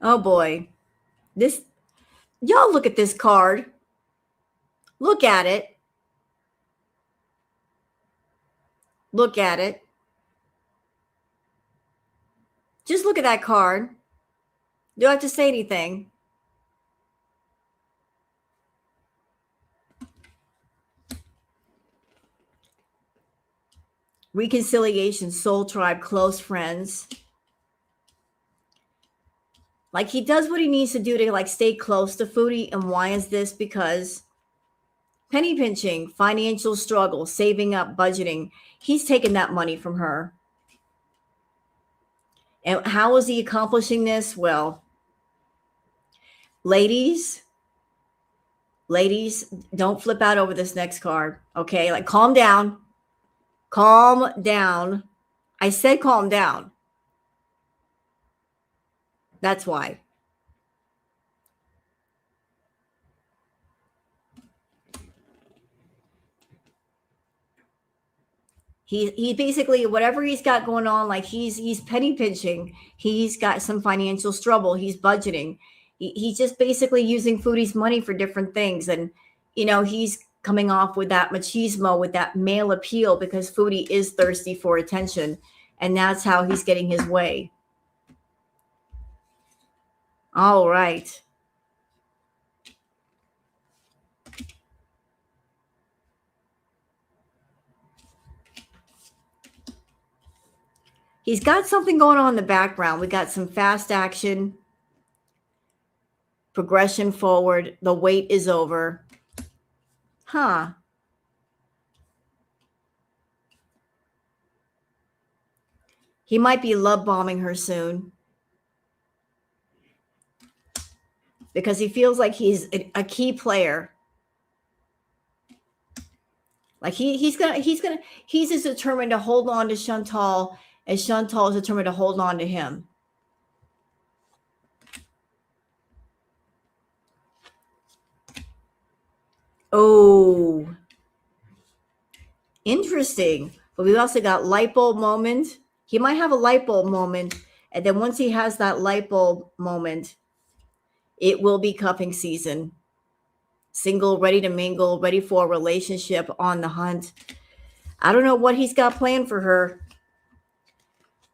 Oh boy. Y'all look at this card. Look at it. Look at it. Just look at that card. Do I have to say anything? Reconciliation, soul tribe, close friends. Like he does what he needs to do to stay close to Foodie. And why is this? Because penny pinching, financial struggle, saving up, budgeting. He's taking that money from her. And how is he accomplishing this? Well, ladies, don't flip out over this next card. Okay. Calm down. Calm down. I said calm down. That's why. He basically, whatever he's got going on, he's penny pinching. He's got some financial struggle. He's budgeting. He's just basically using Foodie's money for different things. And, he's coming off with that machismo, with that male appeal, because Foodie is thirsty for attention. And that's how he's getting his way. All right. He's got something going on in the background. We got some fast action, progression forward. The wait is over. Huh. He might be love bombing her soon because he feels like he's a key player. Like he's as determined to hold on to Chantal as Chantal is determined to hold on to him. Oh, Interesting. But we also got light bulb moment. He might have a light bulb moment. And then once he has that light bulb moment, it will be cuffing season. Single, ready to mingle, ready for a relationship, on the hunt. I don't know what he's got planned for her.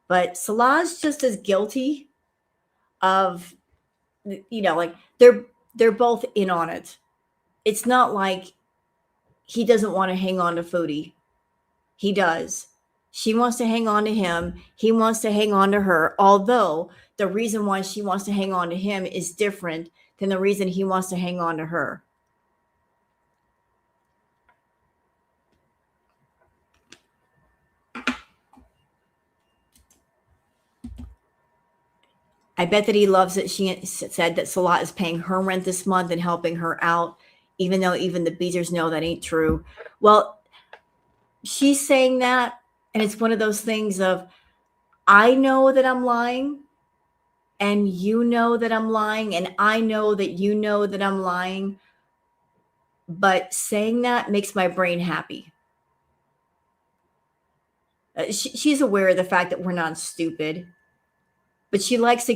But Salah's just as guilty of, like they're both in on it. It's not like he doesn't want to hang on to Foodie. He does. She wants to hang on to him. He wants to hang on to her. Although the reason why she wants to hang on to him is different than the reason he wants to hang on to her. I bet that he loves it. She said that Salah is paying her rent this month and helping her out, even though even the Beezers know that ain't true. Well, she's saying that, and it's one of those things of, I know that I'm lying, and you know that I'm lying, and I know that you know that I'm lying, but saying that makes my brain happy. She's aware of the fact that we're not stupid, but she likes to,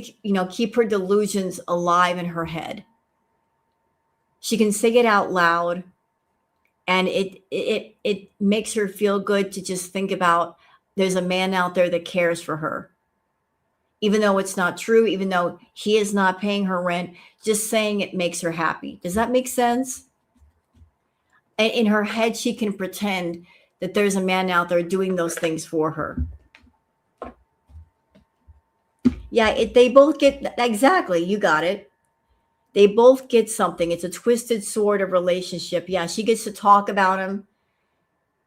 keep her delusions alive in her head. She can say it out loud, and it makes her feel good to just think about there's a man out there that cares for her. Even though it's not true, even though he is not paying her rent, just saying it makes her happy. Does that make sense? And in her head, she can pretend that there's a man out there doing those things for her. Yeah, they both get, exactly, you got it. They both get something. It's a twisted sort of relationship. Yeah, she gets to talk about him.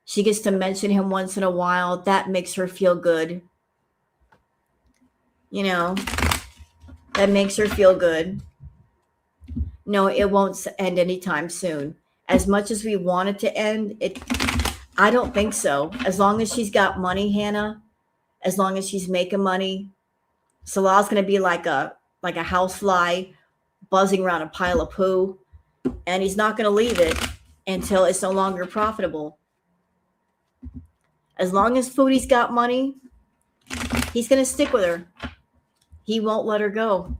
She gets to mention him once in a while. That makes her feel good. That makes her feel good. No, it won't end anytime soon. As much as we want it to end, I don't think so. As long as she's got money, Hannah, as long as she's making money, Salah's going to be like a housefly buzzing around a pile of poo, and he's not going to leave it until it's no longer profitable. As long as Foodie's got money, he's going to stick with her. He won't let her go.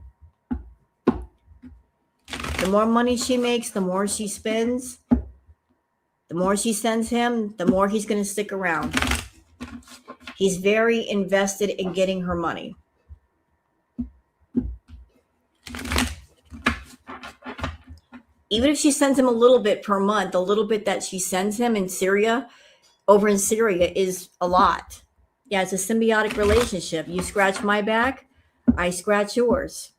The more money she makes, the more she spends, the more she sends him, the more he's going to stick around. He's very invested in getting her money. Even if she sends him a little bit per month, the little bit that she sends him in Syria, over in Syria, is a lot. Yeah, it's a symbiotic relationship. You scratch my back, I scratch yours.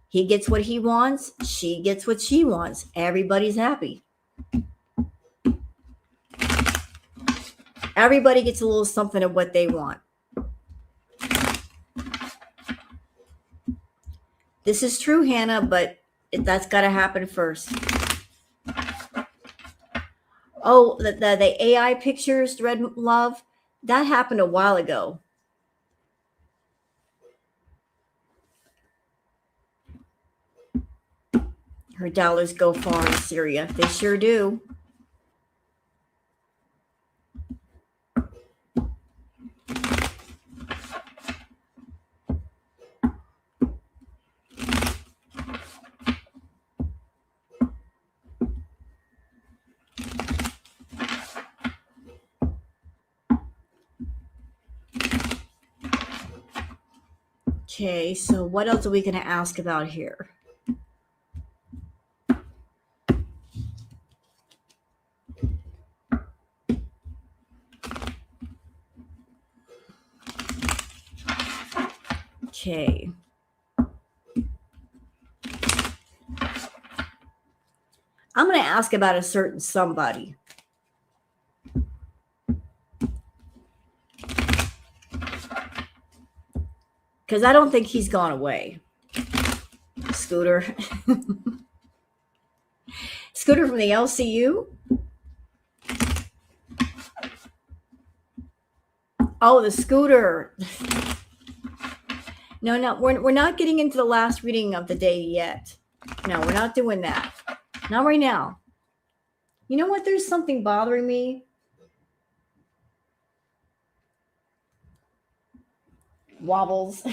He gets what he wants, she gets what she wants. Everybody's happy. Everybody gets a little something of what they want. This is true, Hannah, but that's got to happen first. Oh, the AI pictures, Red Love, that happened a while ago. Her dollars go far in Syria. They sure do. Okay, so what else are we going to ask about here? Okay. I'm going to ask about a certain somebody. Because I don't think he's gone away. Scooter. Scooter from the LCU? Oh, the Scooter. No, we're not getting into the last reading of the day yet. No, we're not doing that. Not right now. You know what? There's something bothering me. Wobbles.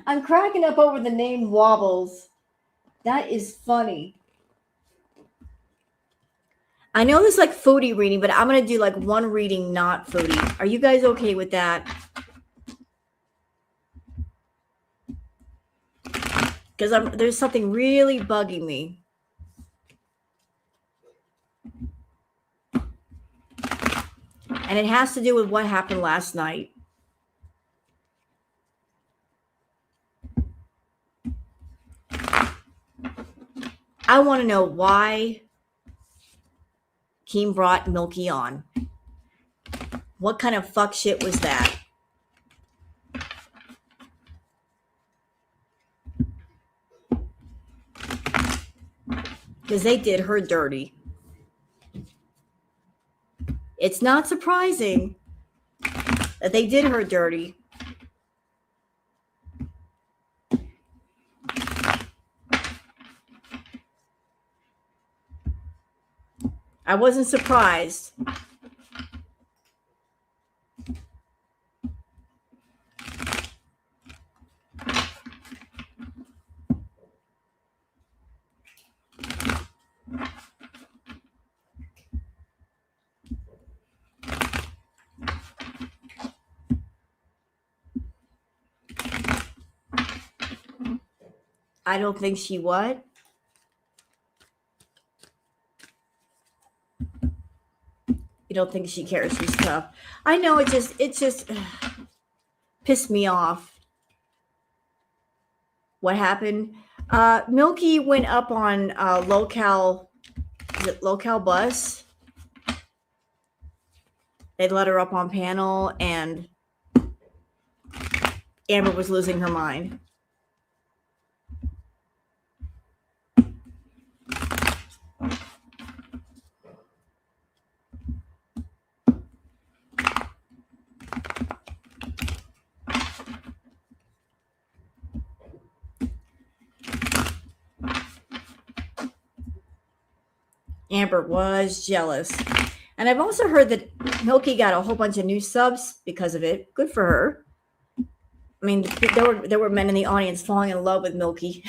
I'm cracking up over the name Wobbles. That is funny. I know this is like foodie reading, but I'm going to do like one reading, not foodie. Are you guys okay with that? Because there's something really bugging me. And it has to do with what happened last night. I want to know why Keem brought Milky on. What kind of fuck shit was that? Because they did her dirty. It's not surprising that they did her dirty. I wasn't surprised. I don't think she what? You don't think she cares? She's tough. I know it just pissed me off. What happened? Milky went up on Locale Bus. They let her up on panel, and Amber was losing her mind. Amber was jealous. And I've also heard that Milky got a whole bunch of new subs because of it. Good for her. I mean, there were men in the audience falling in love with Milky.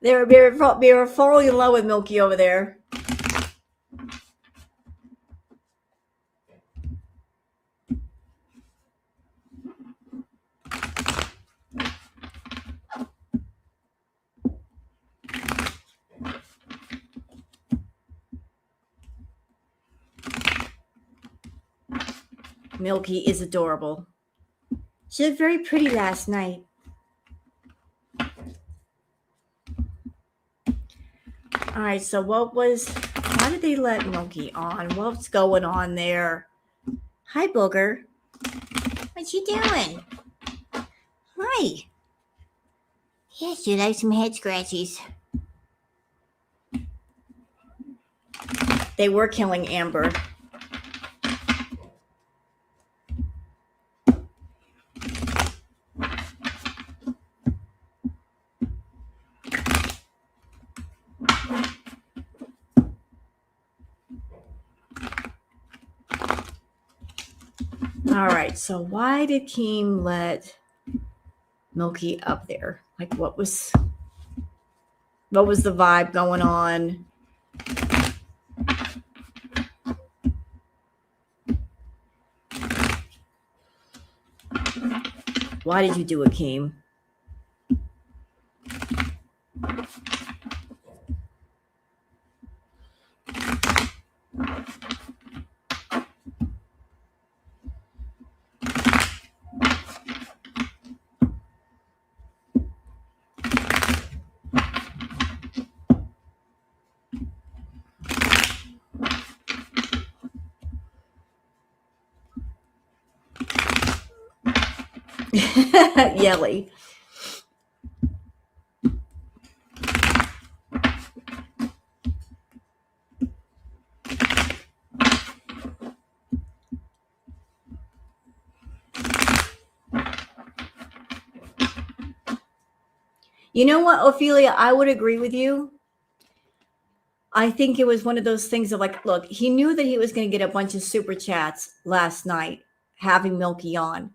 They were falling in love with Milky over there. Milky is adorable. She looked very pretty last night. All right, so why did they let Milky on? What's going on there? Hi, Booger. What you doing? Hi. Yes, you like some head scratchies. They were killing Amber. All right, so why did Keem let Milky up there? Like, what was the vibe going on? Why did you do it, Keem? Yelly. You know what, Ophelia? I would agree with you. I think it was one of those things of like, look, he knew that he was going to get a bunch of super chats last night having Milky on.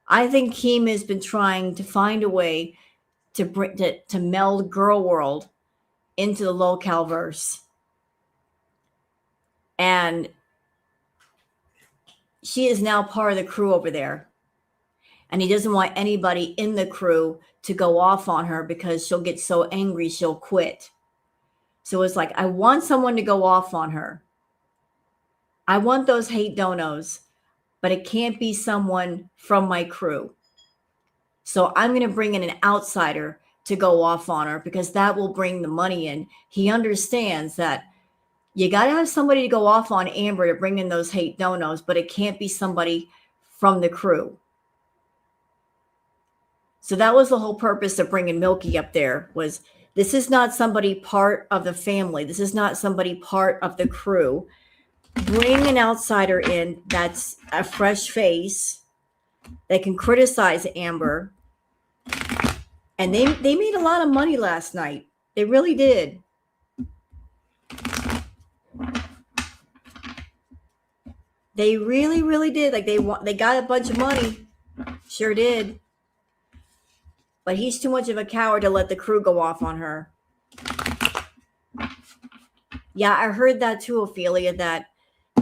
I think Keem has been trying to find a way to bring to meld Girl World into the locale verse. And she is now part of the crew over there. And he doesn't want anybody in the crew to go off on her because she'll get so angry she'll quit. So it's like, I want someone to go off on her. I want those hate donos, but it can't be someone from my crew. So I'm going to bring in an outsider to go off on her because that will bring the money in. He understands that you got to have somebody to go off on Amber to bring in those hate donos, but it can't be somebody from the crew. So that was the whole purpose of bringing Milky up there, was this is not somebody part of the family. This is not somebody part of the crew. Bring an outsider in that's a fresh face that can criticize Amber. And they made a lot of money last night. They really did. They really, really did. Like they got a bunch of money. Sure did. But he's too much of a coward to let the crew go off on her. Yeah, I heard that too, Ophelia, that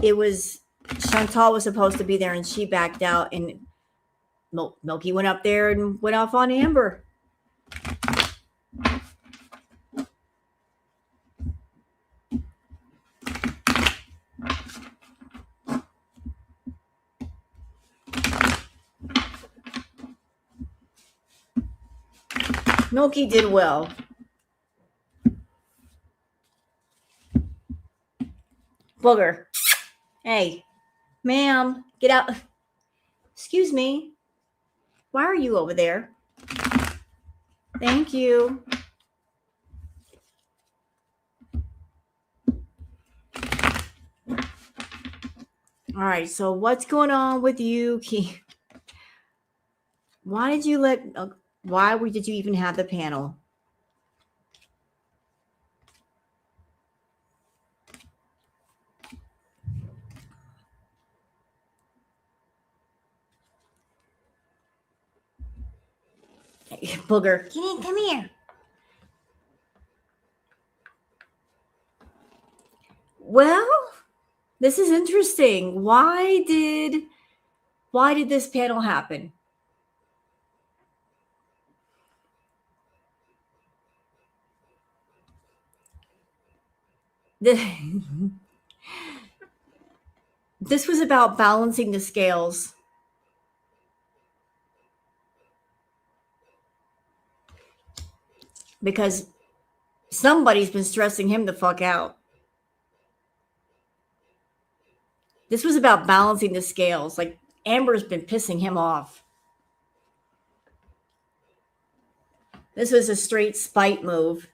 it was Chantal was supposed to be there and she backed out, and Milky went up there and went off on Amber. Milky did well. Booger. Hey, ma'am, get out. Excuse me. Why are you over there? Thank you. All right, so what's going on with you, Key? Why did you did you even have the panel? Booger, come here. Well, this is interesting. Why did this panel happen? This was about balancing the scales. Because somebody's been stressing him the fuck out. This was about balancing the scales. Like, Amber's been pissing him off. This was a straight spite move.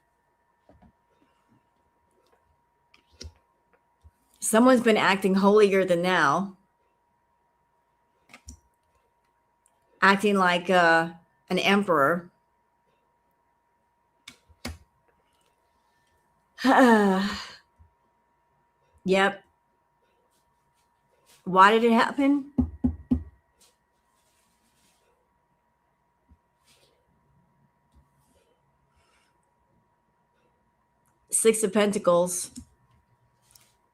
Someone's been acting holier than thou. Acting like an emperor. Yep. Why did it happen? Six of Pentacles.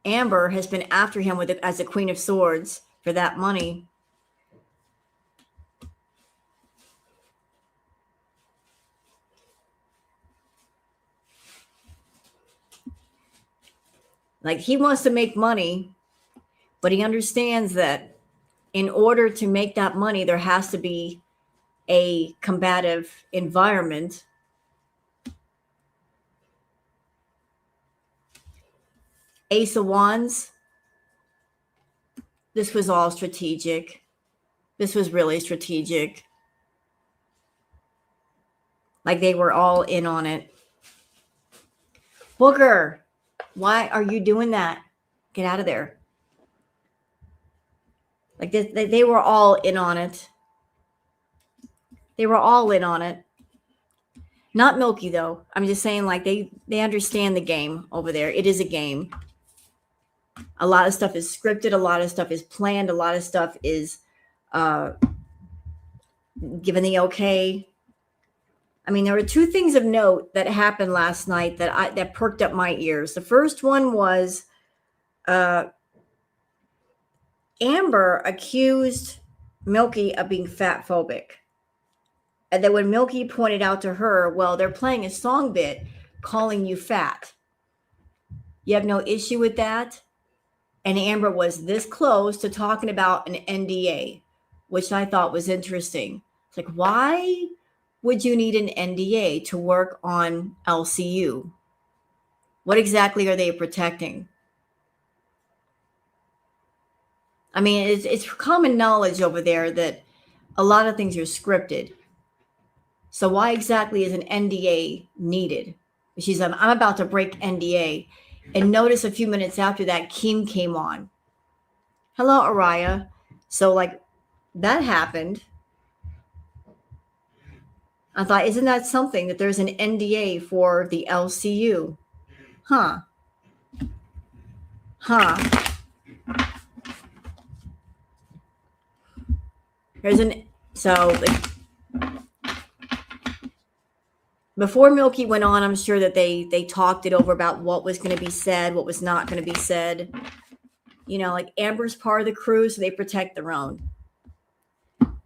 Amber has been after him as a Queen of Swords for that money. Like, he wants to make money, but he understands that in order to make that money, there has to be a combative environment. Ace of Wands. This was all strategic. This was really strategic. Like, they were all in on it. Booger, why are you doing that? Get out of there. Like, they were all in on it. They were all in on it. Not Milky though. I'm just saying, like, they understand the game over there. It is a game. A lot of stuff is scripted. A lot of stuff is planned. A lot of stuff is uh, given the okay. I mean, there were two things of note that happened last night that perked up my ears. The first one was uh, Amber accused Milky of being fat phobic. And then when Milky pointed out to her, well, they're playing a song bit calling you fat. You have no issue with that? And Amber was this close to talking about an NDA, which I thought was interesting. It's like, why would you need an NDA to work on LCU? What exactly are they protecting? I mean, it's common knowledge over there that a lot of things are scripted. So why exactly is an NDA needed? She's like, I'm about to break NDA. And notice a few minutes after that, Kim came on. Hello, Araya. So like that happened. I thought, isn't that something that there's an NDA for the LCU? Huh. Before Milky went on, I'm sure that they talked it over about what was going to be said, what was not going to be said. You know, like Amber's part of the crew, so they protect their own.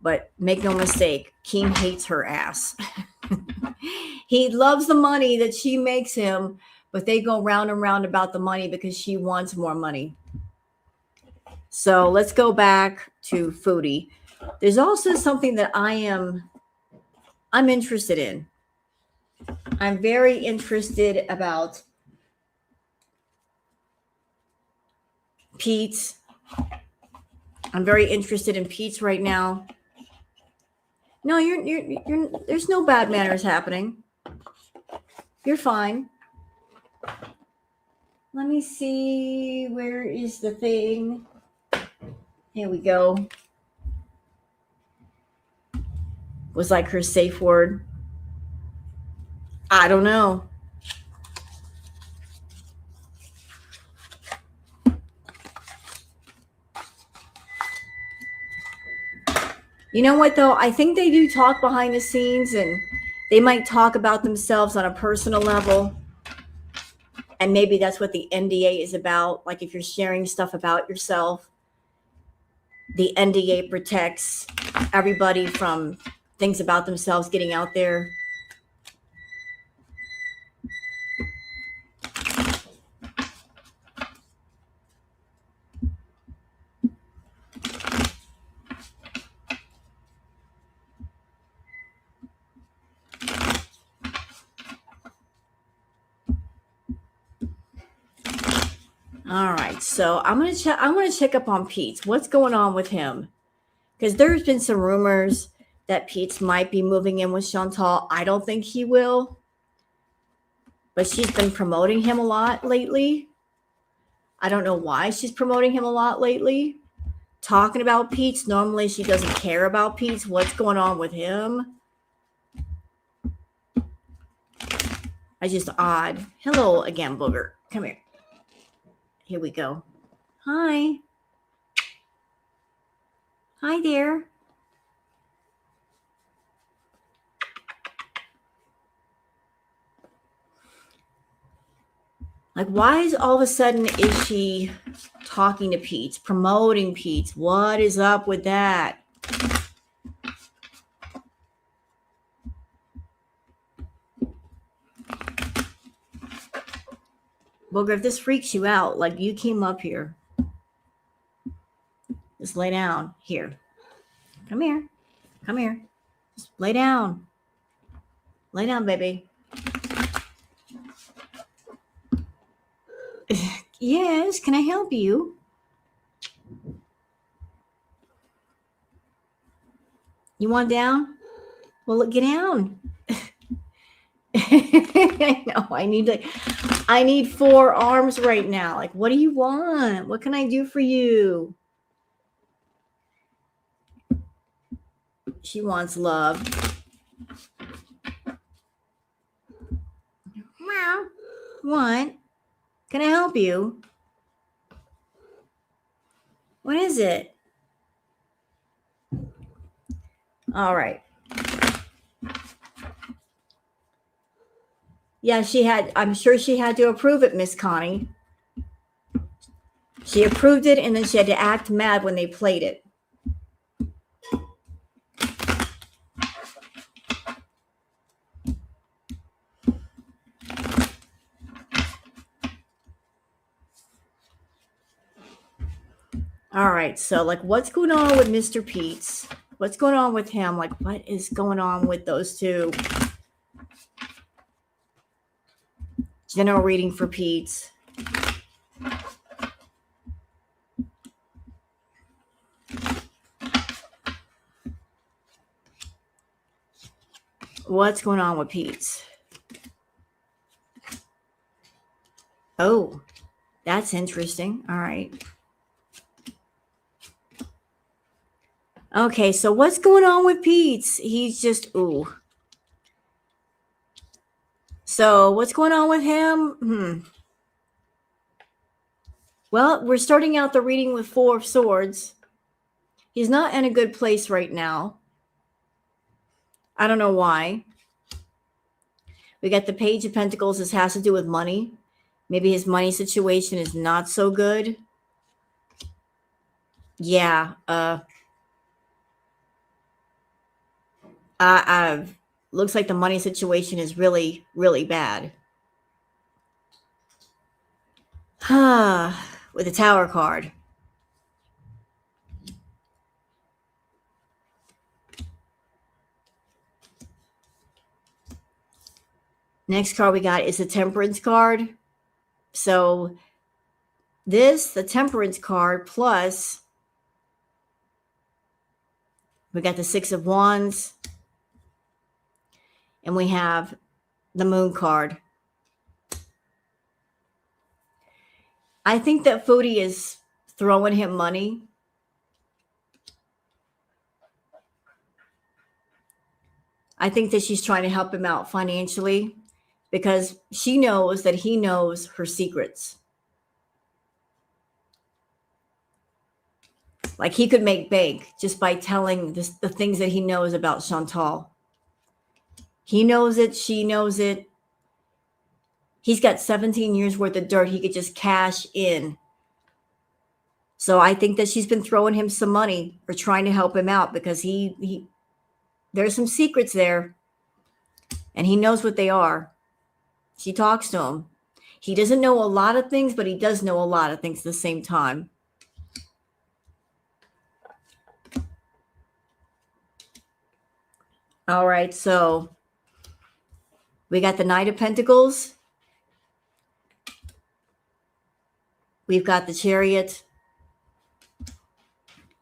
But make no mistake, Keem hates her ass. He loves the money that she makes him, but they go round and round about the money because she wants more money. So let's go back to Foodie. There's also something that I'm interested in. I'm very interested about Pete's. I'm very interested in Pete's right now. No, you're there's no bad manners happening. You're fine. Let me see. Where is the thing? Here we go. Was like her safe word. I don't know. You know what, though? I think they do talk behind the scenes, and they might talk about themselves on a personal level. And maybe that's what the NDA is about. Like if you're sharing stuff about yourself, the NDA protects everybody from things about themselves getting out there. All right, so I'm gonna check up on Pete. What's going on with him? Because there's been some rumors that Pete might be moving in with Chantal. I don't think he will, but she's been promoting him a lot lately. I don't know why she's promoting him a lot lately. Talking about Pete. Normally she doesn't care about Pete. What's going on with him? It's just odd. Hello again, Booger. Come here. Here we go. Hi. Hi there. Like, why is all of a sudden is she talking to Pete, promoting Pete? What is up with that? Booger, if this freaks you out, like you came up here, just lay down here. Come here. Come here. Just lay down. Lay down, baby. Yes, can I help you? You want down? Well, look, get down. I know. I need 4 arms right now. Like, what do you want? What can I do for you? She wants love. What? Can I help you? What is it? All right. Yeah, I'm sure she had to approve it, Miss Connie. She approved it and then she had to act mad when they played it. All right, so like what's going on with Mr. Pete's? What's going on with him? Like what is going on with those two? General reading for Pete's. What's going on with Pete's? Oh, that's interesting. All right. Okay, so what's going on with Pete's? He's just, ooh. So what's going on with him? Well, we're starting out the reading with Four of Swords. He's not in a good place right now. I don't know why. We got the Page of Pentacles. This has to do with money. Maybe his money situation is not so good. Yeah. Looks like the money situation is really, really bad. With the Tower card. Next card we got is the Temperance card. So the Temperance card, plus we got the Six of Wands. And we have the Moon card. I think that Foodie is throwing him money. I think that she's trying to help him out financially because she knows that he knows her secrets. Like he could make bank just by telling the things that he knows about Chantal. He knows it. She knows it. He's got 17 years worth of dirt. He could just cash in. So I think that she's been throwing him some money or trying to help him out because there's some secrets there and he knows what they are. She talks to him. He doesn't know a lot of things, but he does know a lot of things at the same time. All right, so we got the Knight of Pentacles. We've got the Chariot.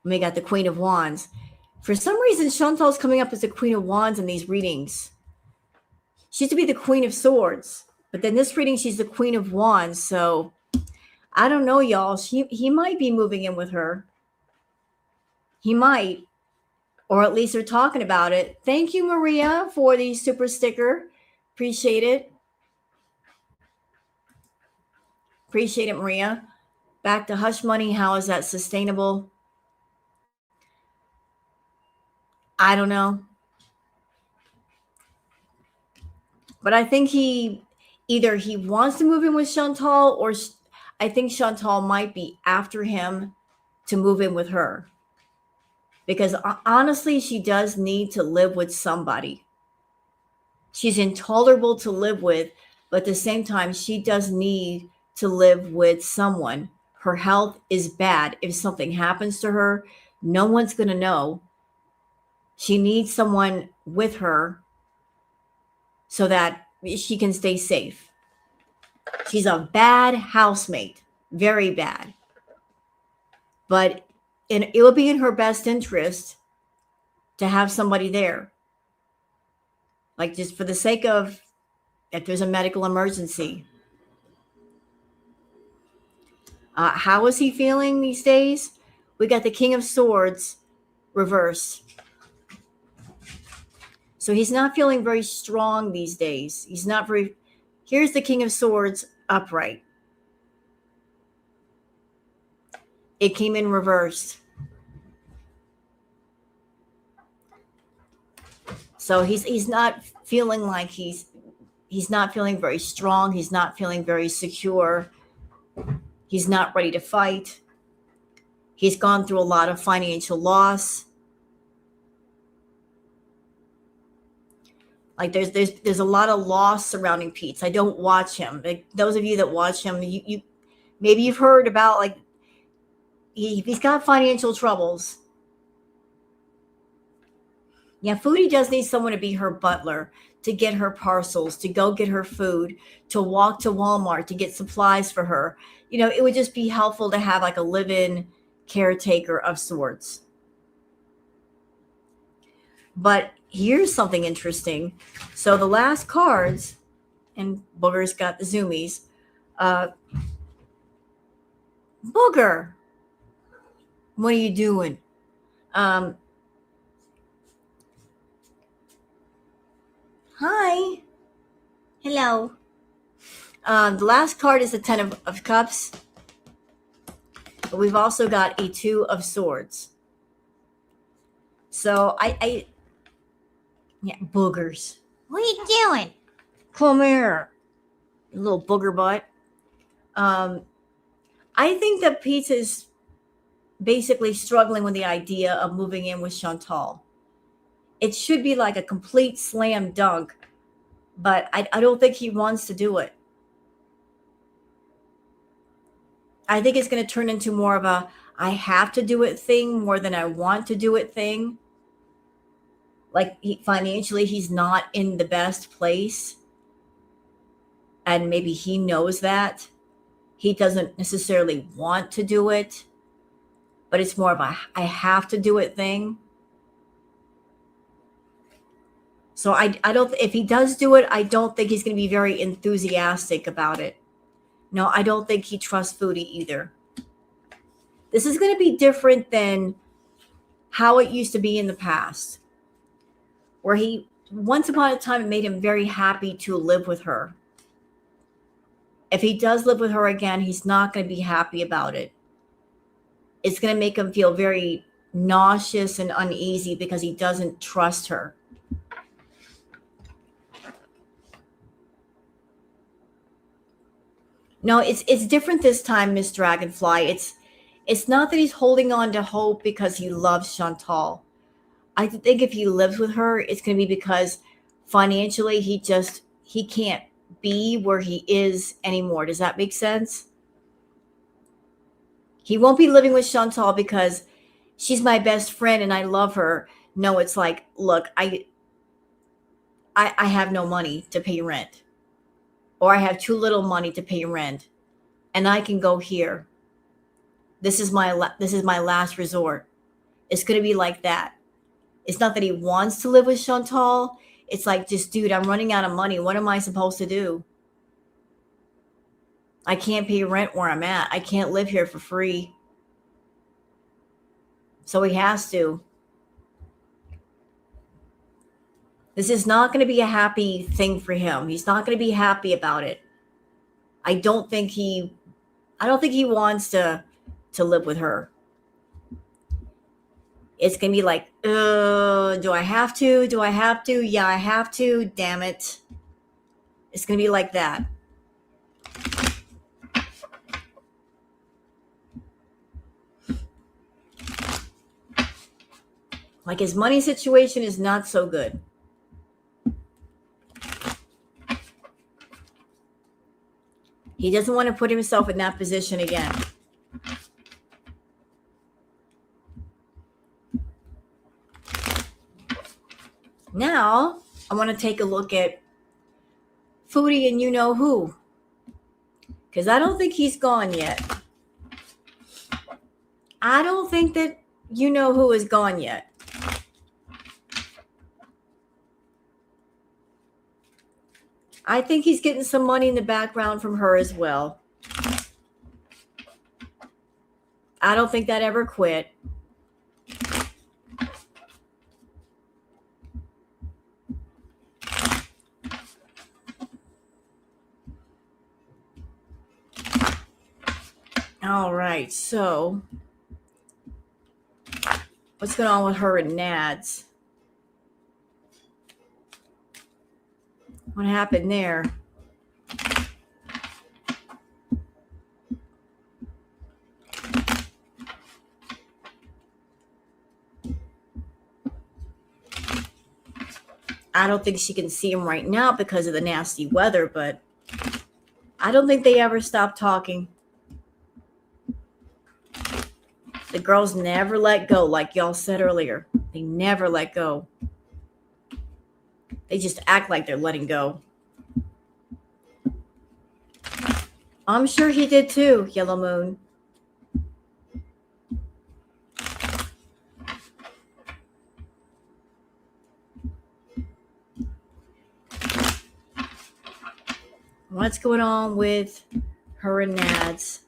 And we got the Queen of Wands. For some reason, Chantal's coming up as the Queen of Wands in these readings. She used to be the Queen of Swords, but then this reading, she's the Queen of Wands. So I don't know, y'all. He might be moving in with her. He might, or at least they're talking about it. Thank you, Maria, for the super sticker. Appreciate it. Appreciate it, Maria. Back to hush money. How is that sustainable? I don't know. But I think either he wants to move in with Chantal, or I think Chantal might be after him to move in with her. Because honestly, she does need to live with somebody. She's intolerable to live with, but at the same time, she does need to live with someone. Her health is bad. If something happens to her, no one's going to know. She needs someone with her so that she can stay safe. She's a bad housemate, very bad. But it will be in her best interest to have somebody there. Like just for the sake of if there's a medical emergency. How is he feeling these days? We got the King of Swords reversed. So he's not feeling very strong these days. He's Here's the King of Swords upright. It came in reversed. So he's not feeling like he's not feeling very strong. He's not feeling very secure. He's not ready to fight. He's gone through a lot of financial loss. Like there's a lot of loss surrounding Pete. I don't watch him. Like those of you that watch him, you maybe you've heard about like he's got financial troubles. Yeah, Foodie does need someone to be her butler, to get her parcels, to go get her food, to walk to Walmart, to get supplies for her. You know, it would just be helpful to have like a live-in caretaker of sorts. But here's something interesting. So the last cards, and Booger's got the zoomies. Booger, what are you doing? Hi. Hello. The last card is the Ten of Cups. But we've also got a Two of Swords. So yeah, boogers. What are you doing? Come here, you little booger butt. I think that Pete is basically struggling with the idea of moving in with Chantal. It should be like a complete slam dunk, but I don't think he wants to do it. I think it's going to turn into more of a I have to do it thing more than I want to do it thing. Like financially, he's not in the best place. And maybe he knows that. He doesn't necessarily want to do it, but it's more of a I have to do it thing. So I don't, if he does do it, I don't think he's going to be very enthusiastic about it. No, I don't think he trusts Foodie either. This is going to be different than how it used to be in the past, where he, once upon a time, it made him very happy to live with her. If he does live with her again, he's not going to be happy about it. It's going to make him feel very nauseous and uneasy because he doesn't trust her. No, it's different this time, Miss Dragonfly. It's not that he's holding on to hope because he loves Chantal. I think if he lives with her, it's going to be because financially he can't be where he is anymore. Does that make sense? He won't be living with Chantal because she's my best friend and I love her. No, it's like, look, I have no money to pay rent, or I have too little money to pay rent, and I can go here. This is my last resort. It's going to be like that. It's not that he wants to live with Chantal. It's like, just, dude, I'm running out of money. What am I supposed to do? I can't pay rent where I'm at. I can't live here for free. So he has to. This is not going to be a happy thing for him. He's not going to be happy about it. I don't think he wants to live with her. It's going to be like, do I have to? Do I have to? Yeah, I have to. Damn it. It's going to be like that. Like his money situation is not so good. He doesn't want to put himself in that position again. Now, I want to take a look at Foodie and you know who. Because I don't think he's gone yet. I don't think that you know who is gone yet. I think he's getting some money in the background from her as well. I don't think that ever quit. All right, so what's going on with her and Nads? What happened there? I don't think she can see him right now because of the nasty weather, but I don't think they ever stop talking. The girls never let go, like y'all said earlier. They never let go. They just act like they're letting go. I'm sure he did too, Yellow Moon. What's going on with her and Nads?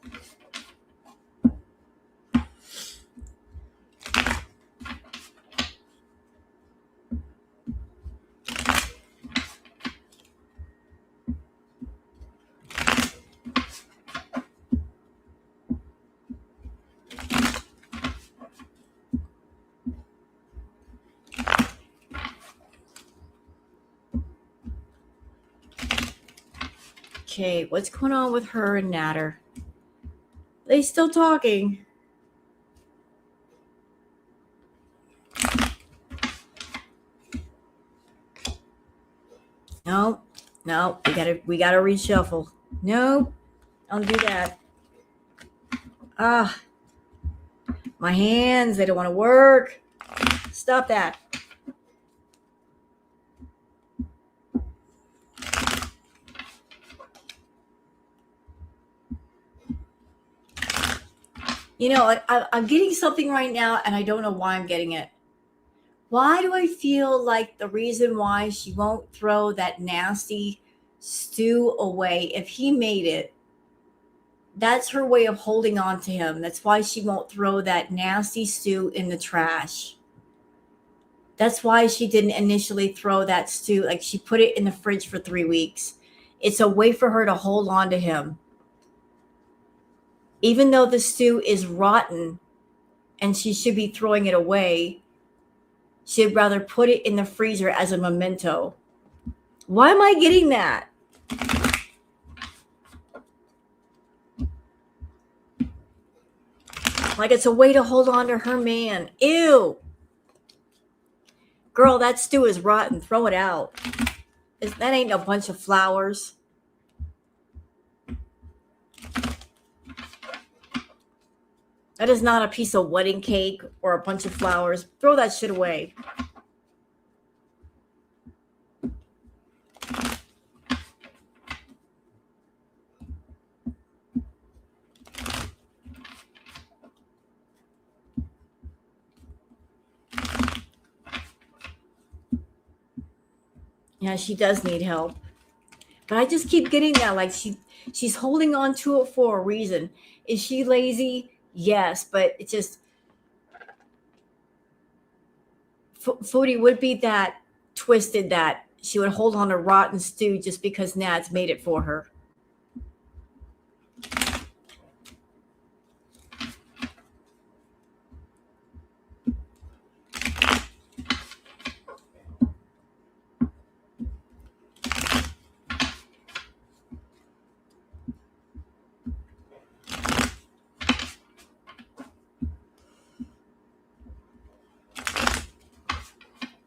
Okay, what's going on with her and Natter? They still talking? No, we gotta reshuffle. No, don't do that. My hands, they don't want to work. Stop that. You know, I'm getting something right now, and I don't know why I'm getting it. Why do I feel like the reason why she won't throw that nasty stew away if he made it, that's her way of holding on to him. That's why she won't throw that nasty stew in the trash. That's why she didn't initially throw that stew. Like, she put it in the fridge for 3 weeks. It's a way for her to hold on to him. Even though the stew is rotten and she should be throwing it away, she'd rather put it in the freezer as a memento. Why am I getting that? Like it's a way to hold on to her man. Ew. Girl, that stew is rotten. Throw it out. That ain't a bunch of flowers. That is not a piece of wedding cake or a bunch of flowers. Throw that shit away. Yeah, she does need help. But I just keep getting that. Like she's holding on to it for a reason. Is she lazy? Yes, but it just Foodie would be that twisted that she would hold on to rotten stew just because Nads made it for her.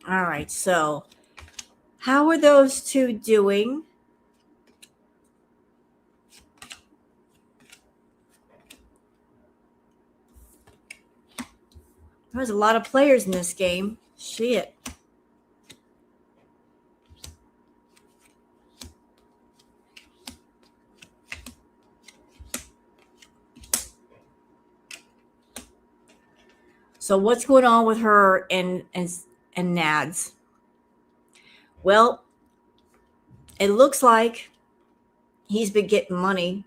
All right, so how are those two doing? There's a lot of players in this game. Shit. So what's going on with her and Nads? Well, it looks like he's been getting money.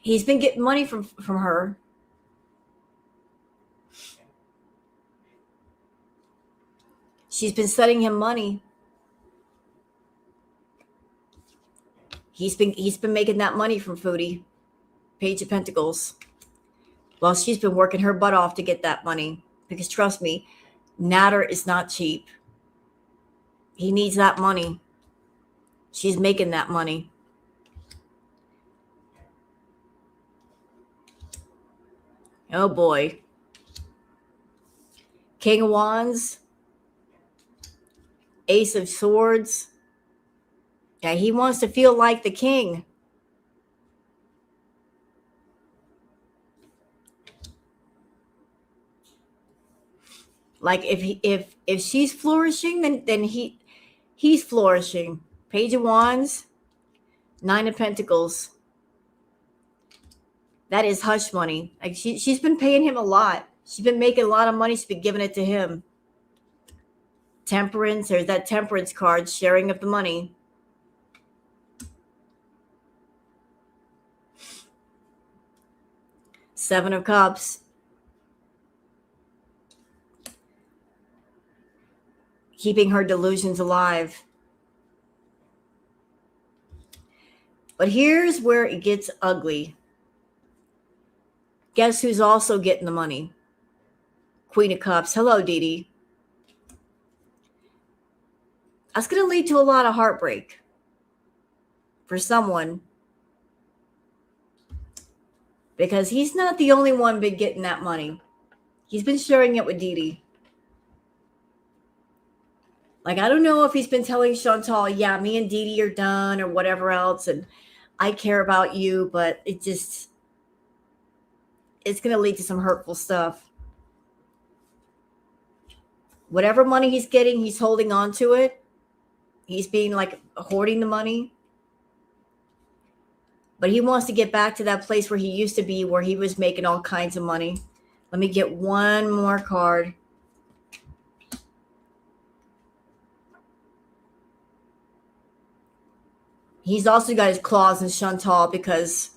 He's been getting money from her. She's been sending him money. He's been making that money from Foodie, Page of Pentacles. Well, she's been working her butt off to get that money because trust me, Natter is not cheap. He needs that money. She's making that money. Oh boy. King of Wands. Ace of Swords. Yeah, he wants to feel like the king. Like if she's flourishing, then he's flourishing. Page of Wands, Nine of Pentacles. That is hush money. Like she's been paying him a lot. She's been making a lot of money. She's been giving it to him. Temperance. There's that Temperance card, sharing of the money. Seven of Cups. Keeping her delusions alive. But here's where it gets ugly. Guess who's also getting the money? Queen of Cups. Hello, Dee Dee. That's going to lead to a lot of heartbreak for someone. Because he's not the only one been getting that money. He's been sharing it with Dee Dee. Like, I don't know if he's been telling Chantal, yeah, me and Dee Dee are done or whatever else, and I care about you, but it's going to lead to some hurtful stuff. Whatever money he's getting, he's holding on to it. He's being like hoarding the money. But he wants to get back to that place where he used to be, where he was making all kinds of money. Let me get one more card. He's also got his claws in Chantal because,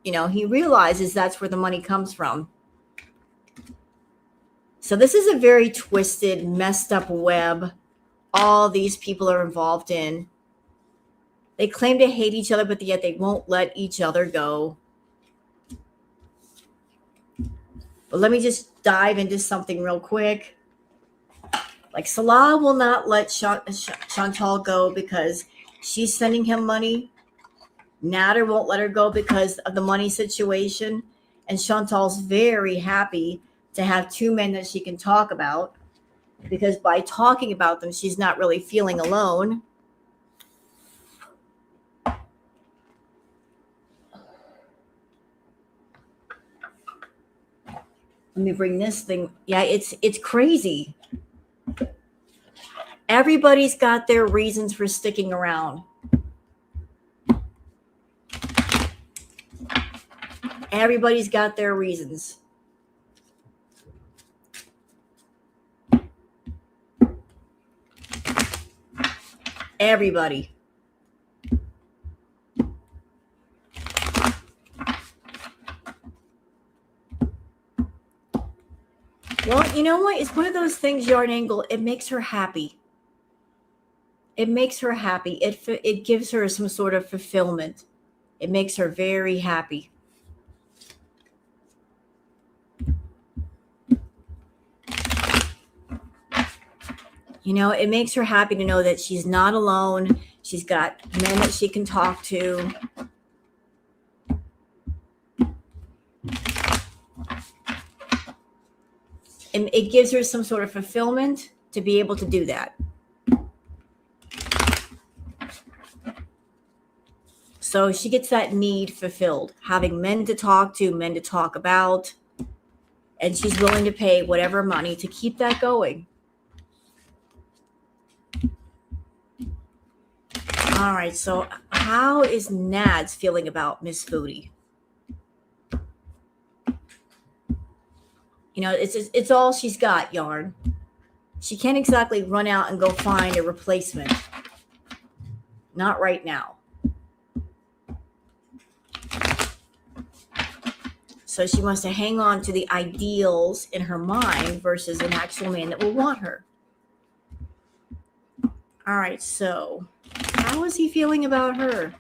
you know, he realizes that's where the money comes from. So this is a very twisted, messed up web all these people are involved in. They claim to hate each other, but yet they won't let each other go. But let me just dive into something real quick. Like, Salah will not let Chantal go because she's sending him money. Natter won't let her go because of the money situation. And Chantal's very happy to have two men that she can talk about, because by talking about them, she's not really feeling alone. Let me bring this thing. Yeah, it's crazy. Everybody's got their reasons for sticking around. Everybody's got their reasons. Everybody. Well, you know what? It's one of those things, Yarn Angle, it makes her happy. It makes her happy. It gives her some sort of fulfillment. It makes her very happy. You know, it makes her happy to know that she's not alone. She's got men that she can talk to. And it gives her some sort of fulfillment to be able to do that. So she gets that need fulfilled, having men to talk to, men to talk about, and she's willing to pay whatever money to keep that going. All right, so how is Nads feeling about Miss Foodie? You know, it's all she's got, Yarn. She can't exactly run out and go find a replacement. Not right now. So she wants to hang on to the ideals in her mind versus an actual man that will want her. All right, so how is he feeling about her?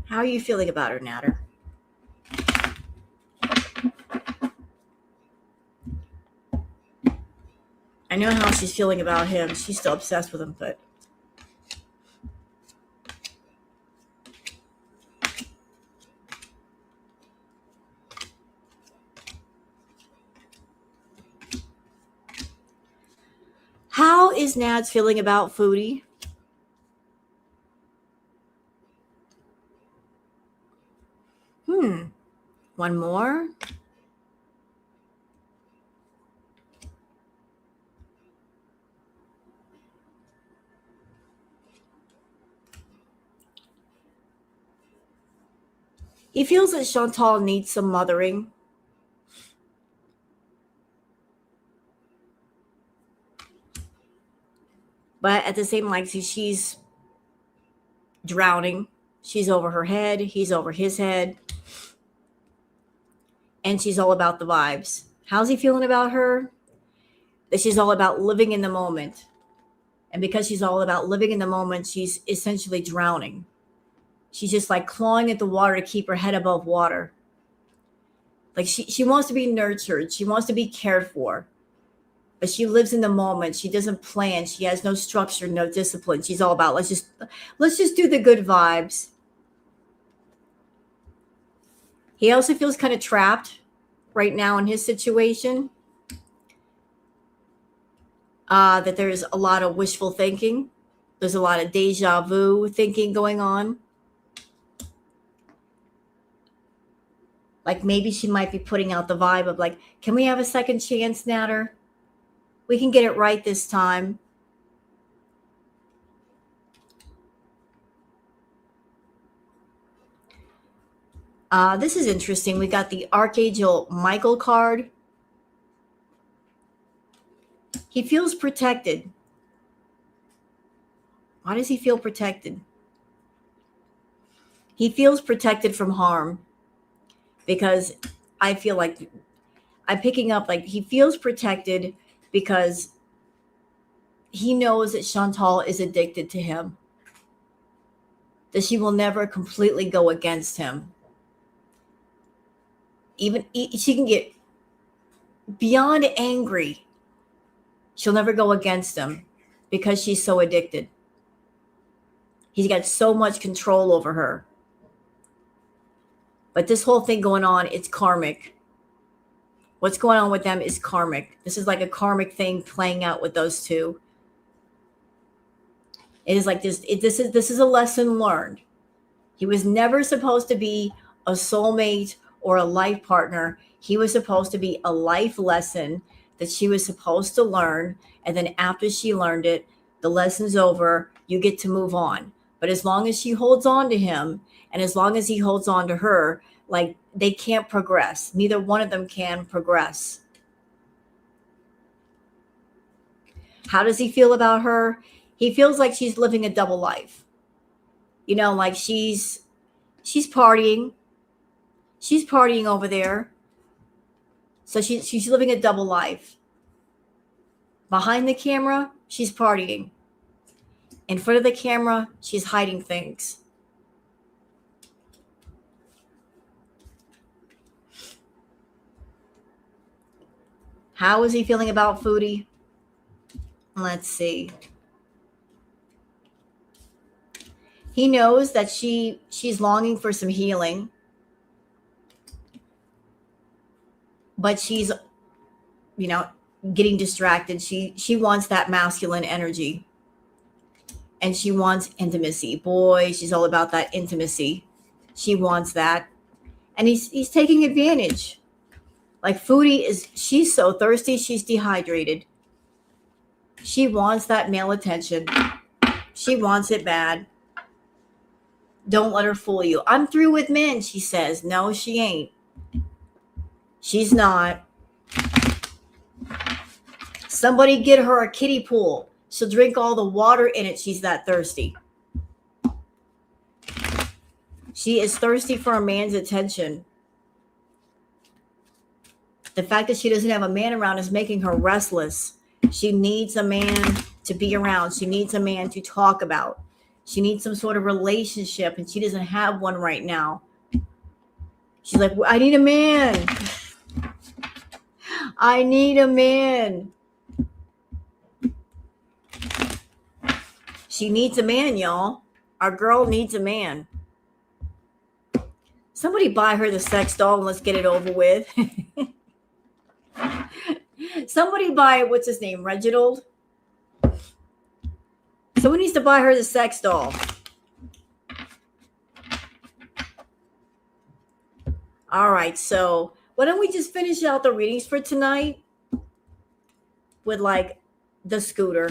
How are you feeling about her, Natter? I know how she's feeling about him. She's still obsessed with him, but how is Nads feeling about Foodie? One more? He feels that Chantal needs some mothering. But at the same time, she's drowning. She's over her head. He's over his head. And she's all about the vibes. How's he feeling about her? That she's all about living in the moment. And because she's all about living in the moment, she's essentially drowning. She's just like clawing at the water to keep her head above water. Like she wants to be nurtured. She wants to be cared for. But she lives in the moment. She doesn't plan. She has no structure, no discipline. She's all about let's just do the good vibes. He also feels kind of trapped right now in his situation. That there's a lot of wishful thinking. There's a lot of deja vu thinking going on. Like maybe she might be putting out the vibe of like, can we have a second chance, Natter? We can get it right this time. This is interesting. We got the Archangel Michael card. He feels protected. Why does he feel protected? He feels protected from harm because I feel like I'm picking up like he feels protected because he knows that Chantal is addicted to him, that she will never completely go against him. Even she can get beyond angry. She'll never go against him because she's so addicted. He's got so much control over her. But this whole thing going on, it's karmic. What's going on with them is karmic. This is like a karmic thing playing out with those two. It is like this. This is a lesson learned. He was never supposed to be a soulmate or a life partner. He was supposed to be a life lesson that she was supposed to learn. And then after she learned it, the lesson's over. You get to move on. But as long as she holds on to him and as long as he holds on to her, like they can't progress. Neither one of them can progress. How does he feel about her? He feels like she's living a double life. You know, like she's partying. She's partying over there. So she's living a double life. Behind the camera, she's partying. In front of the camera, she's hiding things. How is he feeling about Foodie? Let's see. He knows that she's longing for some healing. But she's, getting distracted. She wants that masculine energy. And she wants intimacy. Boy, she's all about that intimacy. She wants that. And he's taking advantage. Like Foodie she's so thirsty, she's dehydrated. She wants that male attention. She wants it bad. Don't let her fool you. I'm through with men, she says. No, she ain't. She's not. Somebody get her a kiddie pool. She'll drink all the water in it. She's that thirsty. She is thirsty for a man's attention. The fact that she doesn't have a man around is making her restless. She needs a man to be around. She needs a man to talk about. She needs some sort of relationship, and she doesn't have one right now. She's like, I need a man. I need a man. She needs a man, y'all. Our girl needs a man. Somebody buy her the sex doll and let's get it over with. Somebody buy, what's his name, Reginald? Someone needs to buy her the sex doll. All right, so why don't we just finish out the readings for tonight with like the scooter?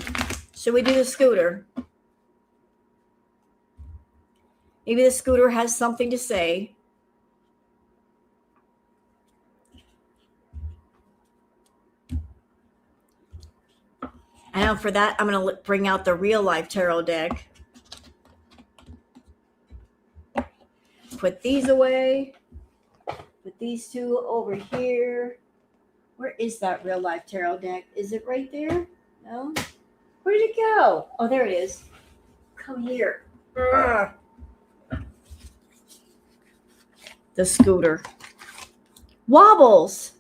Should we do the scooter? Maybe the scooter has something to say. And now for that, I'm going to bring out the real life tarot deck. Put these away. Put these two over here. Where is that real life tarot deck? Is it right there? No? Where did it go? Oh, there it is. Come here. Ugh. The scooter. Wobbles.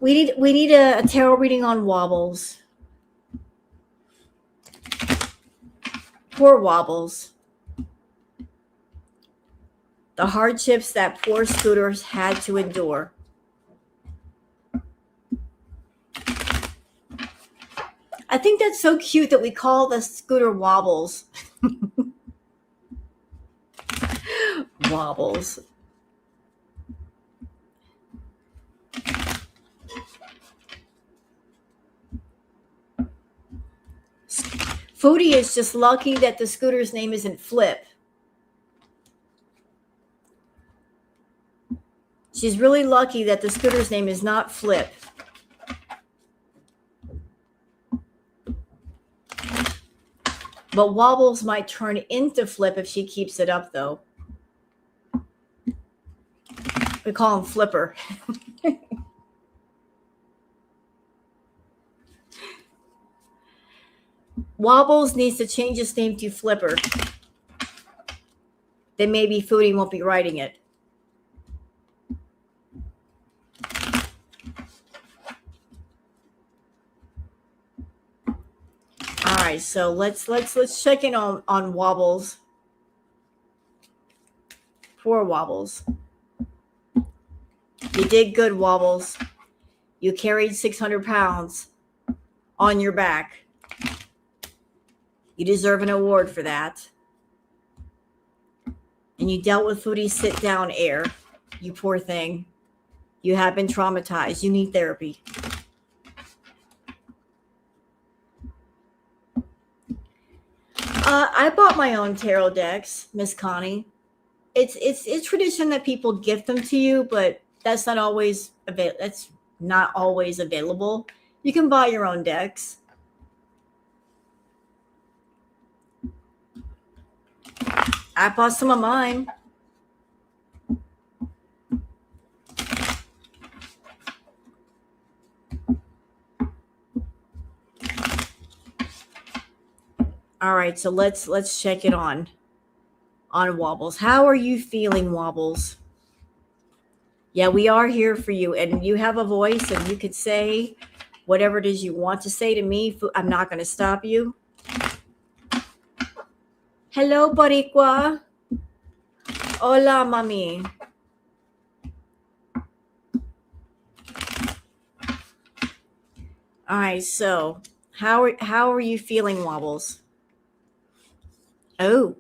We need a tarot reading on wobbles. Poor wobbles. The hardships that poor scooters had to endure. I think that's so cute that we call the scooter wobbles. Wobbles. Foodie is just lucky that the scooter's name isn't Flip. She's really lucky that the scooter's name is not Flip. But Wobbles might turn into Flip if she keeps it up, though. We call him Flipper. Wobbles needs to change his name to Flipper. Then maybe Foodie won't be writing it. All right, so let's check in on Wobbles. Poor Wobbles. You did good, Wobbles. You carried 600 pounds on your back. You deserve an award for that. And you dealt with Foodie's sit-down air. You poor thing. You have been traumatized. You need therapy. I bought my own tarot decks, Miss Connie. It's tradition that people gift them to you, but that's not always available. You can buy your own decks. I bought some of mine. All right, so let's check it on Wobbles. How are you feeling, Wobbles? Yeah, we are here for you, and you have a voice, and you could say whatever it is you want to say to me. I'm not going to stop you. Hello, Boricua. Hola, mami. All right, so how are you feeling, Wobbles? Oh.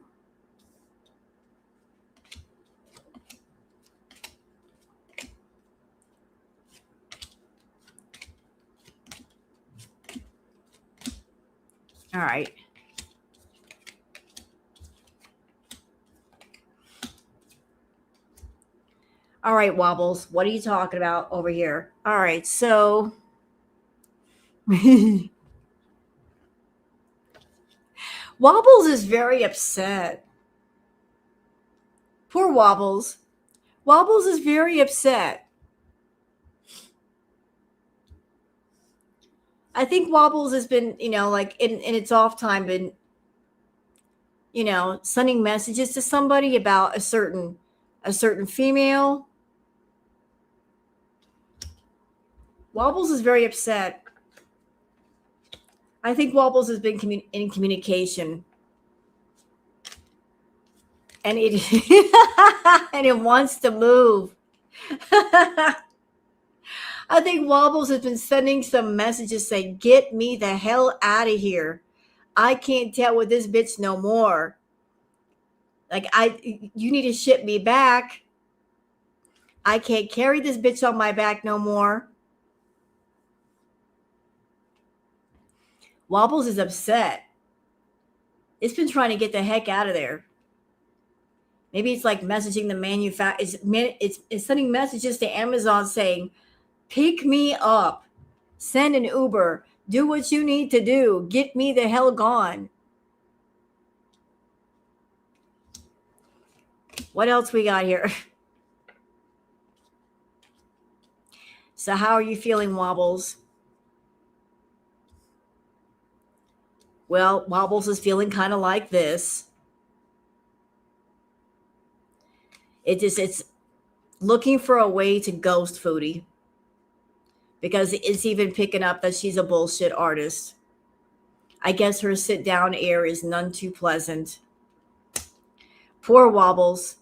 All right. All right, Wobbles, what are you talking about over here? All right, so Wobbles is very upset. Poor Wobbles. Wobbles is very upset. I think Wobbles has been, like in its off time, been, sending messages to somebody about a certain female. Wobbles is very upset. I think Wobbles has been in communication, and it and it wants to move. I think Wobbles has been sending some messages saying, "Get me the hell out of here. I can't deal with this bitch no more. Like you need to ship me back. I can't carry this bitch on my back no more." Wobbles is upset. It's been trying to get the heck out of there. Maybe it's like messaging the manufacturer. It's sending messages to Amazon saying, "Pick me up. Send an Uber. Do what you need to do. Get me the hell gone." What else we got here? So how are you feeling, Wobbles? Well, Wobbles is feeling kind of like this. It's looking for a way to ghost Foodie, because it's even picking up that she's a bullshit artist. I guess her sit down air is none too pleasant. Poor Wobbles.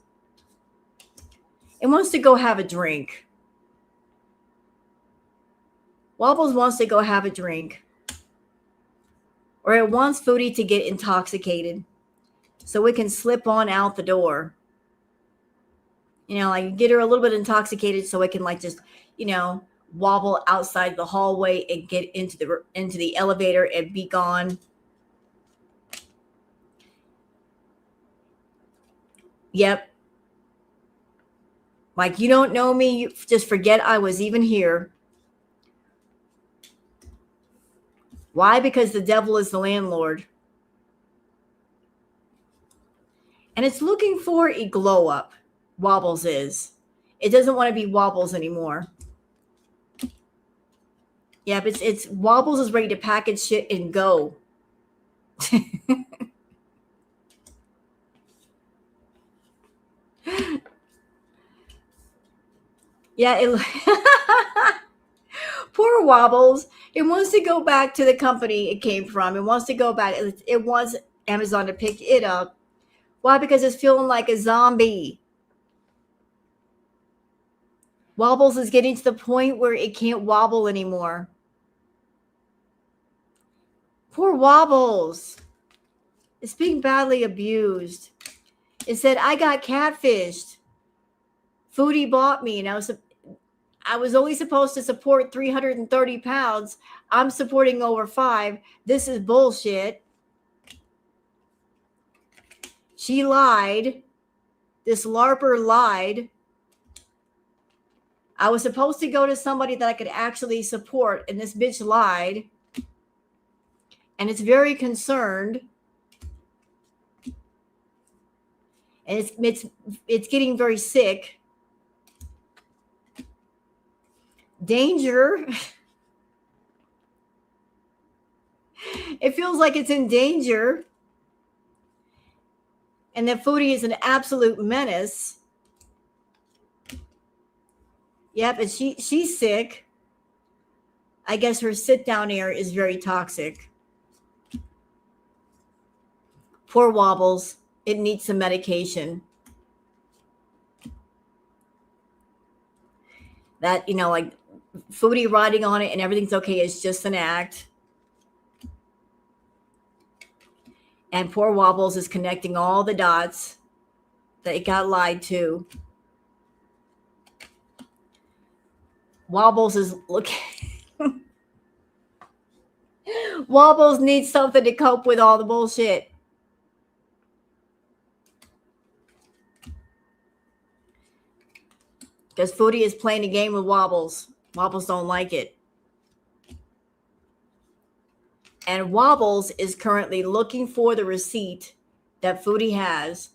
It wants to go have a drink. Wobbles wants to go have a drink. Or it wants Foodie to get intoxicated so it can slip on out the door. Like get her a little bit intoxicated so it can like just, wobble outside the hallway and get into the elevator and be gone. Yep. Like, you don't know me, you just forget I was even here. Why? Because the devil is the landlord. And it's looking for a glow up. Wobbles is. It doesn't want to be Wobbles anymore. Yeah, but it's Wobbles is ready to package shit and go. Yeah, poor Wobbles. It wants to go back to the company it came from. It wants to go back. It wants Amazon to pick it up. Why? Because it's feeling like a zombie. Wobbles is getting to the point where it can't wobble anymore. Poor Wobbles. It's being badly abused. It said, "I got catfished. Foodie bought me, and I was only supposed to support 330 pounds. I'm supporting over 5. This is bullshit." She lied. This LARPer lied. I was supposed to go to somebody that I could actually support, and this bitch lied. And it's very concerned. And it's getting very sick. Danger. It feels like it's in danger. And that Foodie is an absolute menace. Yep, and she's sick. I guess her sit down air is very toxic. Poor Wobbles. It needs some medication. That, like Foodie riding on it and everything's okay is just an act. And poor Wobbles is connecting all the dots that it got lied to. Wobbles is looking. Wobbles needs something to cope with all the bullshit. Because Foodie is playing a game with Wobbles. Wobbles don't like it. And Wobbles is currently looking for the receipt that Foodie has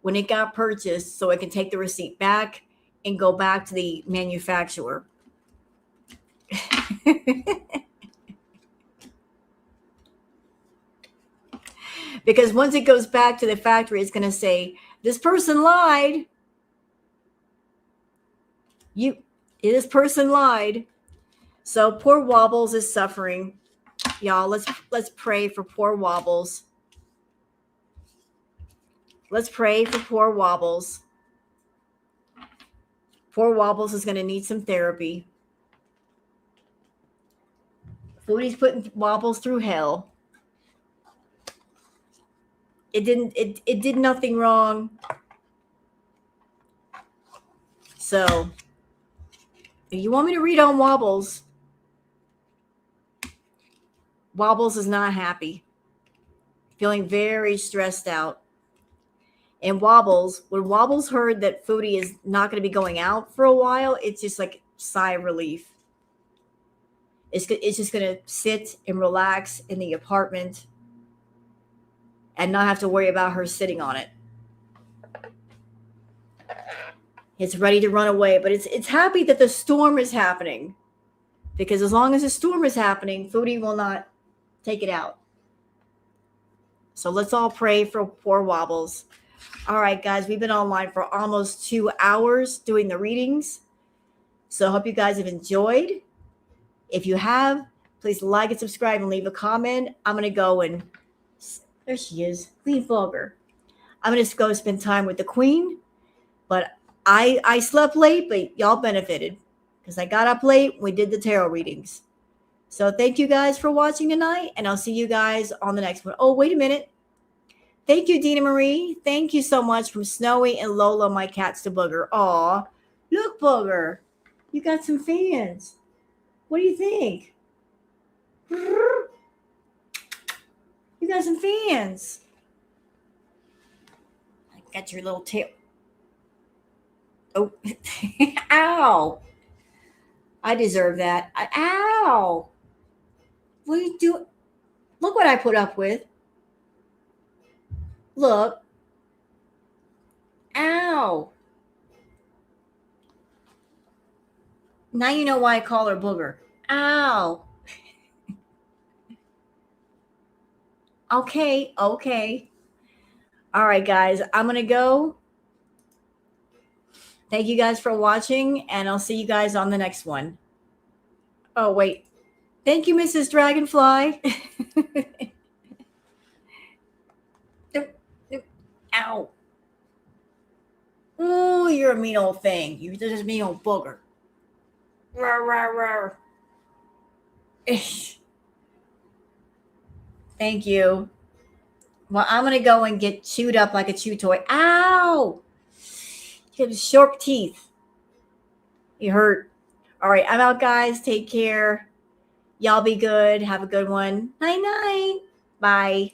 when it got purchased so it can take the receipt back and go back to the manufacturer. Because once it goes back to the factory, it's going to say, this person lied. This person lied. So poor Wobbles is suffering. Y'all, let's pray for poor Wobbles. Let's pray for poor Wobbles. Poor Wobbles is going to need some therapy. Foodie's putting Wobbles through hell. It did nothing wrong. So, if you want me to read on Wobbles, Wobbles is not happy. Feeling very stressed out. And Wobbles, when Wobbles heard that Foodie is not going to be going out for a while, it's just like sigh of relief. It's just going to sit and relax in the apartment and not have to worry about her sitting on it. It's ready to run away, but it's happy that the storm is happening, because as long as the storm is happening, Foodie will not take it out. So let's all pray for poor Wobbles. All right, guys, we've been online for almost 2 hours doing the readings. So I hope you guys have enjoyed. If you have, please like and subscribe and leave a comment. I'm going to go and, there she is, Queen Fogger. I'm going to go spend time with the Queen. But I slept late, but y'all benefited because I got up late. We did the tarot readings. So thank you guys for watching tonight, and I'll see you guys on the next one. Oh, wait a minute. Thank you, Dina Marie. Thank you so much from Snowy and Lola, my cats to Booger. Aw, look, Booger. You got some fans. What do you think? You got some fans. I got your little tail. Oh, ow. I deserve that. Ow. What are you doing? Look what I put up with. Look. Ow. Now you know why I call her Booger. Ow. Okay. All right, guys. I'm going to go. Thank you guys for watching, and I'll see you guys on the next one. Oh, wait. Thank you, Mrs. Dragonfly. Ow. Oh, you're a mean old thing. You're just a mean old booger. Rawr, rawr, rawr. Thank you. Well, I'm going to go and get chewed up like a chew toy. Ow. You have sharp teeth. You hurt. All right, I'm out, guys. Take care. Y'all be good. Have a good one. Night, night. Bye.